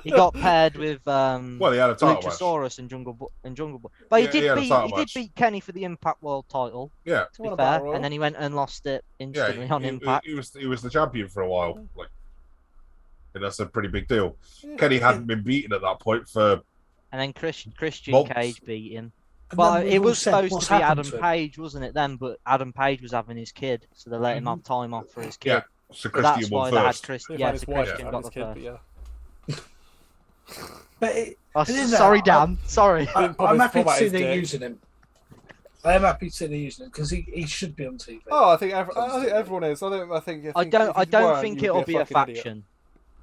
Speaker 3: He got paired with
Speaker 1: well, he had a title
Speaker 3: Luchasaurus and Jungle Boy. But he did beat Kenny for the Impact World title.
Speaker 1: Yeah,
Speaker 3: to be fair, and then he went and lost it instantly on Impact.
Speaker 1: He was the champion for a while, and that's a pretty big deal. Yeah. Kenny hadn't been beaten at that point for
Speaker 3: And then Christian
Speaker 1: Months.
Speaker 3: Cage beat him.
Speaker 4: And
Speaker 3: But
Speaker 4: then
Speaker 3: it
Speaker 4: we've all
Speaker 3: was
Speaker 4: said
Speaker 3: supposed
Speaker 4: what's
Speaker 3: to be
Speaker 4: happened
Speaker 3: Adam
Speaker 4: to him.
Speaker 3: Page, wasn't it then? But Adam Page was having his kid, so they let him have time off for his kid.
Speaker 1: Yeah, so
Speaker 3: So
Speaker 1: Christian
Speaker 3: that's
Speaker 1: won
Speaker 3: why they had
Speaker 1: first.
Speaker 3: Christian.
Speaker 2: They
Speaker 3: Yeah,
Speaker 2: find
Speaker 3: so
Speaker 2: his wife
Speaker 3: Christian
Speaker 2: and
Speaker 3: got
Speaker 2: his
Speaker 3: the
Speaker 2: kid,
Speaker 3: first.
Speaker 2: but yeah.
Speaker 4: But
Speaker 3: Oh,
Speaker 4: it is
Speaker 3: sorry,
Speaker 4: that-
Speaker 3: Dan. Sorry.
Speaker 2: Didn't
Speaker 4: I'm
Speaker 2: promise
Speaker 4: happy to
Speaker 2: about
Speaker 4: see
Speaker 2: his
Speaker 4: they're
Speaker 2: dick.
Speaker 4: using him. I am happy to see they're using him because he should be on TV.
Speaker 2: Oh, I think everyone is. I think if
Speaker 3: I
Speaker 2: you
Speaker 3: don't
Speaker 2: weren't,
Speaker 3: think
Speaker 2: you
Speaker 3: it'll
Speaker 2: would
Speaker 3: be a
Speaker 2: fucking idiot.
Speaker 3: faction.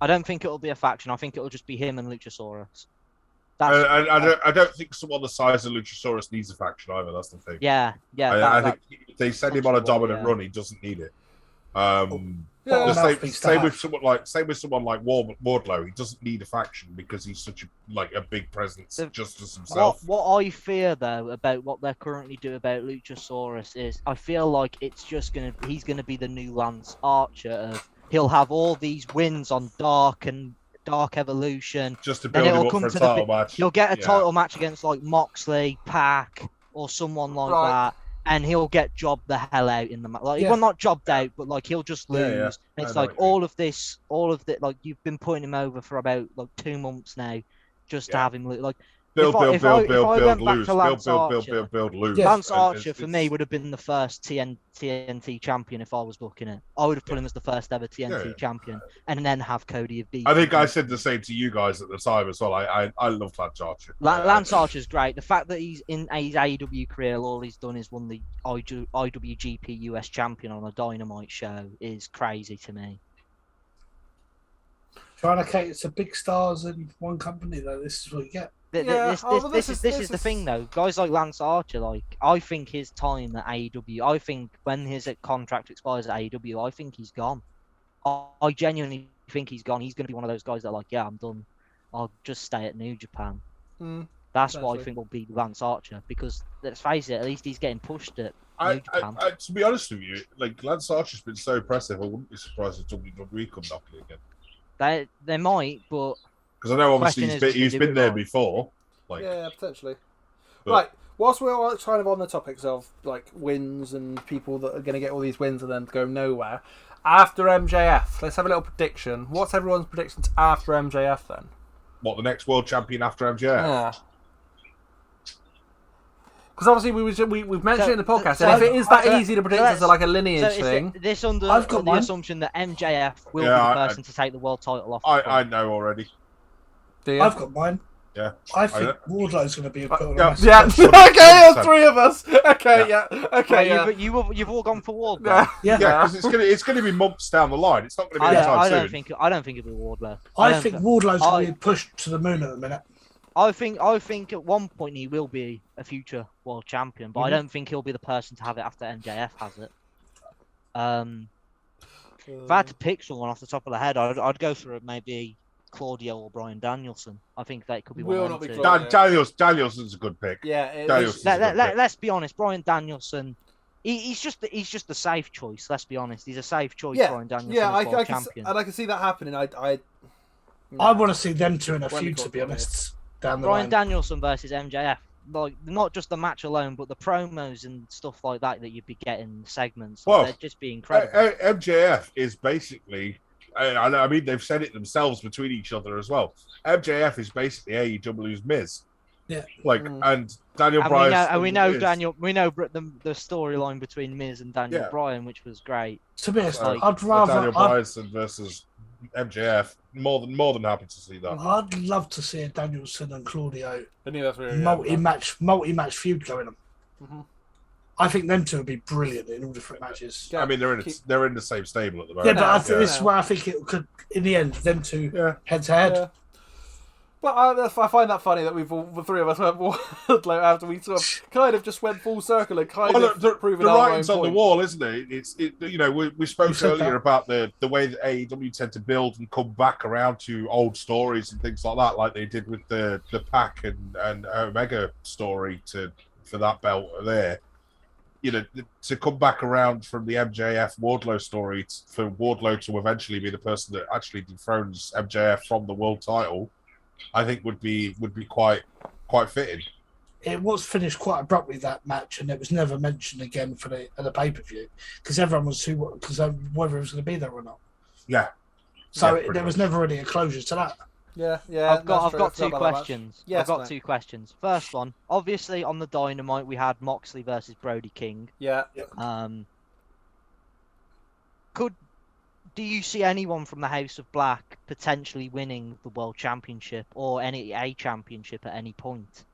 Speaker 3: I don't think it'll be a faction. I think it'll just be him and Luchasaurus.
Speaker 1: I don't think someone the size of Luchasaurus needs a faction either. That's the thing.
Speaker 3: Yeah.
Speaker 1: I think if they send him on a
Speaker 3: potentially will,
Speaker 1: dominant
Speaker 3: yeah.
Speaker 1: run, he doesn't need it.
Speaker 2: Yeah,
Speaker 1: The
Speaker 4: mouthpiece to
Speaker 1: same
Speaker 4: have.
Speaker 1: with someone like Wardlow. He doesn't need a faction because he's such a big presence just as himself.
Speaker 3: What I fear though about what they're currently doing about Luchasaurus is I feel like he's gonna be the new Lance Archer of he'll have all these wins on Dark Evolution.
Speaker 1: Just to
Speaker 3: Then
Speaker 1: build him
Speaker 3: it'll
Speaker 1: up
Speaker 3: come
Speaker 1: for a
Speaker 3: to the
Speaker 1: title
Speaker 3: bit-
Speaker 1: match.
Speaker 3: He'll get a
Speaker 1: Yeah.
Speaker 3: title match against like Moxley, Pac, or someone like
Speaker 2: Right.
Speaker 3: that, and he'll get jobbed the hell out in the match. Like,
Speaker 4: Yeah.
Speaker 3: well, not jobbed out, but like he'll just lose.
Speaker 1: Yeah, yeah.
Speaker 3: And it's
Speaker 1: I know
Speaker 3: like
Speaker 1: what you mean.
Speaker 3: all of the like you've been putting him over for about like 2 months now, just to
Speaker 1: Yeah.
Speaker 3: have him lose. Like
Speaker 1: Build,
Speaker 3: if I went back
Speaker 1: lose.
Speaker 3: to Lance Archer-
Speaker 1: Build, lose.
Speaker 4: Yeah.
Speaker 3: Lance
Speaker 1: And
Speaker 3: Archer for
Speaker 1: it's-
Speaker 3: me would have been the first TNT champion if I was booking it. I would have put him as the first ever TNT
Speaker 1: Yeah.
Speaker 3: champion, and then have Cody beat.
Speaker 1: I think I said the same to you guys at the time as well. I love Lance Archer.
Speaker 3: Lance Archer's great. The fact that he's in his AEW career, all he's done is won the IWGP US champion on a Dynamite show is crazy to me.
Speaker 4: Trying to cater to big stars in one company, though, this is what you get.
Speaker 2: Yeah,
Speaker 3: This is the thing though. Guys like Lance Archer, like I think his time at AEW, I think when his contract expires at AEW, I think he's gone. I genuinely think he's gone. He's going to be one of those guys that are like, yeah, I'm done. I'll just stay at New Japan. That's what I
Speaker 2: Exactly.
Speaker 3: think will be Lance Archer because let's face it, at least he's getting pushed at New Japan.
Speaker 1: To be honest with you, like Lance Archer's been so impressive, I wouldn't be surprised if WWE come knocking again.
Speaker 3: They might, but
Speaker 1: Because I know obviously
Speaker 3: Question is,
Speaker 1: he's
Speaker 3: can they do
Speaker 1: been
Speaker 3: it
Speaker 1: there
Speaker 3: right?
Speaker 1: before. Like,
Speaker 2: Yeah, potentially.
Speaker 1: But-
Speaker 2: Right. Whilst we're all kind of on the topics of like wins and people that are going to get all these wins and then go nowhere, after MJF, let's have a little prediction. What's everyone's predictions after MJF then?
Speaker 1: what, the next world champion after MJF?
Speaker 2: Yeah. Because obviously we've mentioned it in the podcast,
Speaker 3: so-
Speaker 2: and if it is that
Speaker 3: so-
Speaker 2: easy to predict
Speaker 3: so
Speaker 2: as like a lineage
Speaker 3: so is
Speaker 2: thing,
Speaker 3: this under
Speaker 4: I've got
Speaker 3: the
Speaker 4: mine.
Speaker 3: assumption that MJF will
Speaker 1: Yeah,
Speaker 3: be the person to take the world title off.
Speaker 1: I know already.
Speaker 2: do you?
Speaker 4: I've got mine.
Speaker 1: Yeah.
Speaker 4: I think Wardlow's going to be a put on a
Speaker 1: yeah.
Speaker 4: massive
Speaker 2: Yeah.
Speaker 4: pedestal.
Speaker 2: Okay, there's three of us. Okay, yeah. Okay, yeah.
Speaker 3: You've all gone for Wardlow.
Speaker 2: Yeah.
Speaker 4: Yeah,
Speaker 1: Yeah, because it's gonna be months down the line. It's not gonna be anytime
Speaker 3: I
Speaker 1: soon.
Speaker 3: don't think it'll be Wardlow.
Speaker 4: I think Wardlow's
Speaker 3: I-
Speaker 4: going to be pushed to the moon at the minute.
Speaker 3: I think at one point he will be a future world champion, but I don't think he'll be the person to have it after MJF has it. If I had to pick someone off the top of the head, I'd go for maybe Claudio or Bryan Danielson. I think that could be
Speaker 2: Will
Speaker 3: one
Speaker 2: not
Speaker 3: of
Speaker 2: be
Speaker 3: them two.
Speaker 2: Claudio.
Speaker 1: Danielson's a good pick.
Speaker 2: Yeah, it
Speaker 1: Danielson.
Speaker 2: is.
Speaker 3: Let's be honest, Bryan Danielson. He's just a safe choice. Let's be honest. He's a safe choice.
Speaker 2: Yeah,
Speaker 3: Bryan Danielson
Speaker 2: yeah.
Speaker 3: as world
Speaker 2: I can,
Speaker 3: champion.
Speaker 2: and I can see that happening. I
Speaker 4: want to see them two in a
Speaker 2: When
Speaker 4: feud,
Speaker 2: we
Speaker 4: to be
Speaker 2: talk
Speaker 4: honest, down the
Speaker 3: Bryan
Speaker 4: line.
Speaker 3: Danielson versus MJF. Like not just the match alone, but the promos and stuff like that you'd be getting segments.
Speaker 1: Well,
Speaker 3: They'd just be incredible.
Speaker 1: MJF is basically. I mean, they've said it themselves between each other as well. MJF is basically AEW's Miz.
Speaker 4: Yeah.
Speaker 1: Like, and Daniel
Speaker 3: And
Speaker 1: Bryan.
Speaker 3: we know the storyline between Miz and Daniel
Speaker 1: Yeah.
Speaker 3: Bryan, which was great.
Speaker 4: To be honest,
Speaker 1: So,
Speaker 4: I'd rather.
Speaker 1: Daniel Bryanson versus MJF. More than happy to see that.
Speaker 4: I'd love to see a Danielson and Claudio
Speaker 2: I knew that's where
Speaker 4: multi-match feud going on.
Speaker 2: Mhm.
Speaker 4: I think them two would be brilliant in all different matches.
Speaker 2: Yeah.
Speaker 1: I mean, they're in the same stable at the
Speaker 4: Yeah,
Speaker 1: moment.
Speaker 4: but I
Speaker 2: Yeah.
Speaker 4: think this is where I think it could, in the end, them two
Speaker 1: Yeah.
Speaker 4: head to head.
Speaker 2: Yeah. But I find that funny that the three of us went Wardlow after we sort of kind of just went full circle and kind
Speaker 1: Well,
Speaker 2: of
Speaker 1: the
Speaker 2: proven our
Speaker 1: writing's
Speaker 2: own
Speaker 1: on the
Speaker 2: point.
Speaker 1: wall, isn't it? We spoke
Speaker 4: You said
Speaker 1: earlier
Speaker 4: that.
Speaker 1: about the way that AEW tend to build and come back around to old stories and things like that, like they did with the Pac and Omega story for that belt there. You know, to come back around from the MJF Wardlow story for Wardlow to eventually be the person that actually dethrones MJF from the world title, I think would be quite fitting.
Speaker 4: It was finished quite abruptly, that match, and it was never mentioned again for the pay-per-view because everyone was whether it was going to be there or not.
Speaker 1: Yeah.
Speaker 4: So
Speaker 1: Yeah, pretty
Speaker 4: there was
Speaker 1: much.
Speaker 4: never really a closure to that.
Speaker 2: Yeah.
Speaker 3: I've got two questions.
Speaker 2: Yes,
Speaker 3: I've got
Speaker 2: mate.
Speaker 3: 2 questions. First one, obviously on the Dynamite we had Moxley versus Brody King.
Speaker 2: Yeah.
Speaker 3: Do you see anyone from the House of Black potentially winning the World Championship or a championship at any point?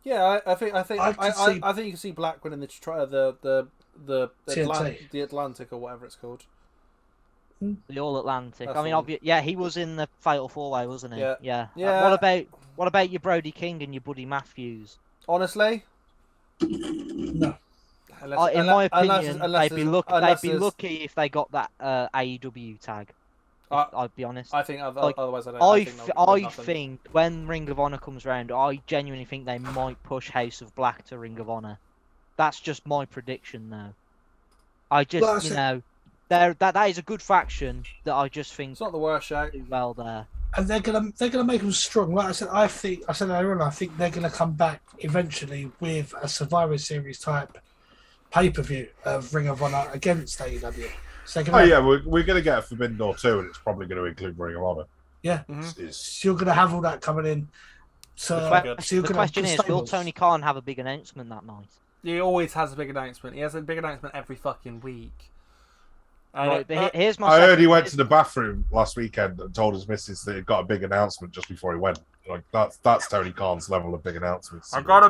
Speaker 2: Yeah, I think
Speaker 4: see-
Speaker 2: I think you can see Black winning the
Speaker 4: TNT.
Speaker 2: the Atlantic or whatever it's called.
Speaker 3: The All Atlantic.
Speaker 2: That's
Speaker 3: I mean,
Speaker 2: the one.
Speaker 3: yeah, he was in the Fatal 4-Way, wasn't he?
Speaker 2: Yeah.
Speaker 3: What about your Brody King and your Buddy Matthews?
Speaker 2: Honestly,
Speaker 4: No.
Speaker 3: In my opinion, they'd be
Speaker 2: there's-
Speaker 3: lucky if they got that AEW tag. I'd be honest.
Speaker 2: I think otherwise I don't.
Speaker 3: I think when Ring of Honor comes around, I genuinely think they might push House of Black to Ring of Honor. That's just my prediction, though. That is a good faction that I just think
Speaker 2: It's not the worst shout.
Speaker 3: do well there.
Speaker 4: And they're gonna make them strong. Like I said earlier on, I think they're gonna come back eventually with a Survivor Series type pay-per-view of Ring of Honor against AEW. So
Speaker 1: we're going to get a Forbidden Door too, and it's probably going to include Ring of Honor.
Speaker 4: Yeah.
Speaker 2: Mm-hmm.
Speaker 4: So you're gonna have all that coming in. So
Speaker 3: The question is, will Tony Khan have a big announcement that night?
Speaker 2: He always has a big announcement. He has a big announcement every fucking week.
Speaker 3: Right, but here's my.
Speaker 1: I heard he went to the bathroom last weekend and told his missus that he'd got a big announcement just before he went. Like that's Tony Khan's level of big announcements.
Speaker 2: I got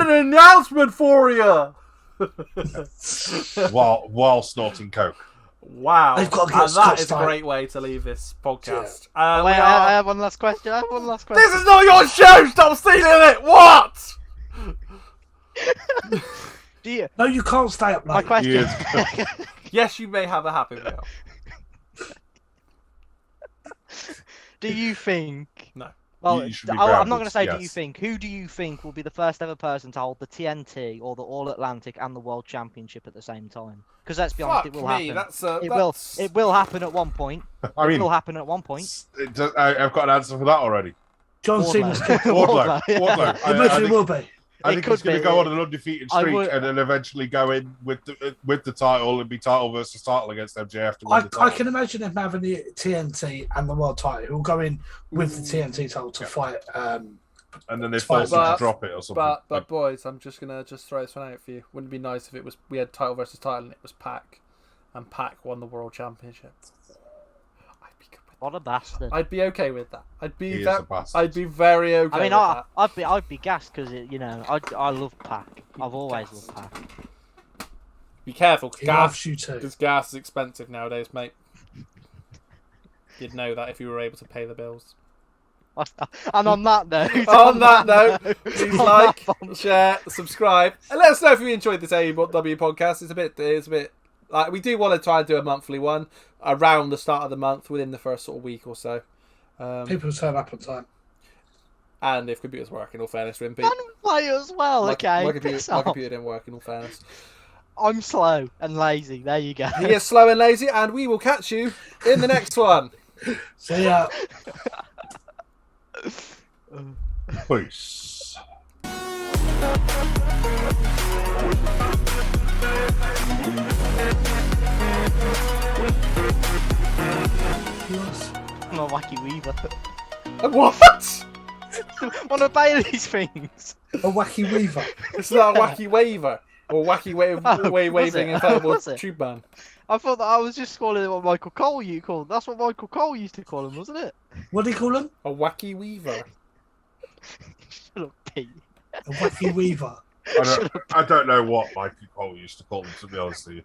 Speaker 2: an announcement for you.
Speaker 1: while snorting coke.
Speaker 2: Wow,
Speaker 4: They've got to get
Speaker 2: and that
Speaker 4: Scott
Speaker 2: is a
Speaker 4: Steiner.
Speaker 2: great way to leave this podcast.
Speaker 3: Wait, I have one last question.
Speaker 2: This is not your show. Stop stealing it. What?
Speaker 3: Do you?
Speaker 4: No, you can't stay up late.
Speaker 3: My question.
Speaker 2: Yes, you may have a happy meal.
Speaker 3: Do you think?
Speaker 2: No.
Speaker 3: Well,
Speaker 1: You should be
Speaker 3: I'm not going to
Speaker 1: grounded,
Speaker 3: say
Speaker 1: yes.
Speaker 3: do you think. Who do you think will be the first ever person to hold the TNT or the All Atlantic and the World Championship at the same time? Because let's be honest, it will happen. It will happen at one point.
Speaker 1: I mean,
Speaker 3: It will happen at one point.
Speaker 1: I've got an answer for that already.
Speaker 4: John
Speaker 3: Wardlow.
Speaker 4: Cena's
Speaker 1: Wardlow.
Speaker 4: It literally will be.
Speaker 1: I think
Speaker 3: could
Speaker 1: he's going
Speaker 3: be.
Speaker 1: to go on an undefeated
Speaker 3: I
Speaker 1: streak
Speaker 3: would-
Speaker 1: and then eventually go in with the title and be title versus title against MJF to win the title.
Speaker 4: I can imagine him having the TNT and the world title. He'll go in with the TNT title to fight.
Speaker 1: And then they force him to drop it or something.
Speaker 2: But boys, I'm just gonna throw this one out for you. Wouldn't it be nice if we had title versus title and it was Pac, and Pac won the World Championship?
Speaker 3: What a bastard!
Speaker 2: I'd be okay with that. I'd
Speaker 1: He
Speaker 2: be
Speaker 1: is a bastard.
Speaker 2: I'd be very okay.
Speaker 3: I mean,
Speaker 2: with that.
Speaker 3: I'd be gassed because I love Pac. I've always loved Pac.
Speaker 2: Be careful,
Speaker 4: He loves you too.
Speaker 2: because gas is expensive nowadays, mate. You'd know that if you were able to pay the bills.
Speaker 3: And on that note,
Speaker 2: On that note, please like, share, subscribe, and let us know if you enjoyed this AEW podcast. It's a bit like we do want to try and do a monthly one around the start of the month, within the first sort of week or so.
Speaker 4: People turn up on time.
Speaker 2: And if computers work, in all fairness, Wimpy.
Speaker 3: and play as well. Okay,
Speaker 2: My
Speaker 3: piss
Speaker 2: computer
Speaker 3: off.
Speaker 2: didn't work, in all fairness.
Speaker 3: I'm slow and lazy. There you go.
Speaker 2: He is slow and lazy, and we will catch you in the next one.
Speaker 4: See ya.
Speaker 1: Peace.
Speaker 3: I'm a wacky weaver.
Speaker 2: What?
Speaker 3: One of Bailey's things.
Speaker 4: A wacky weaver.
Speaker 2: It's not a wacky waver. Or wacky waving
Speaker 3: it?
Speaker 2: inflatable
Speaker 3: Was it?
Speaker 2: tube man.
Speaker 3: I thought that I was just calling it what Michael Cole you called. That's what Michael Cole used to call him, wasn't it?
Speaker 4: What do you call him?
Speaker 2: A wacky weaver.
Speaker 3: Shut up, Pete.
Speaker 4: A wacky weaver.
Speaker 1: I don't know what Mikey Cole used to call them, to be honest with you.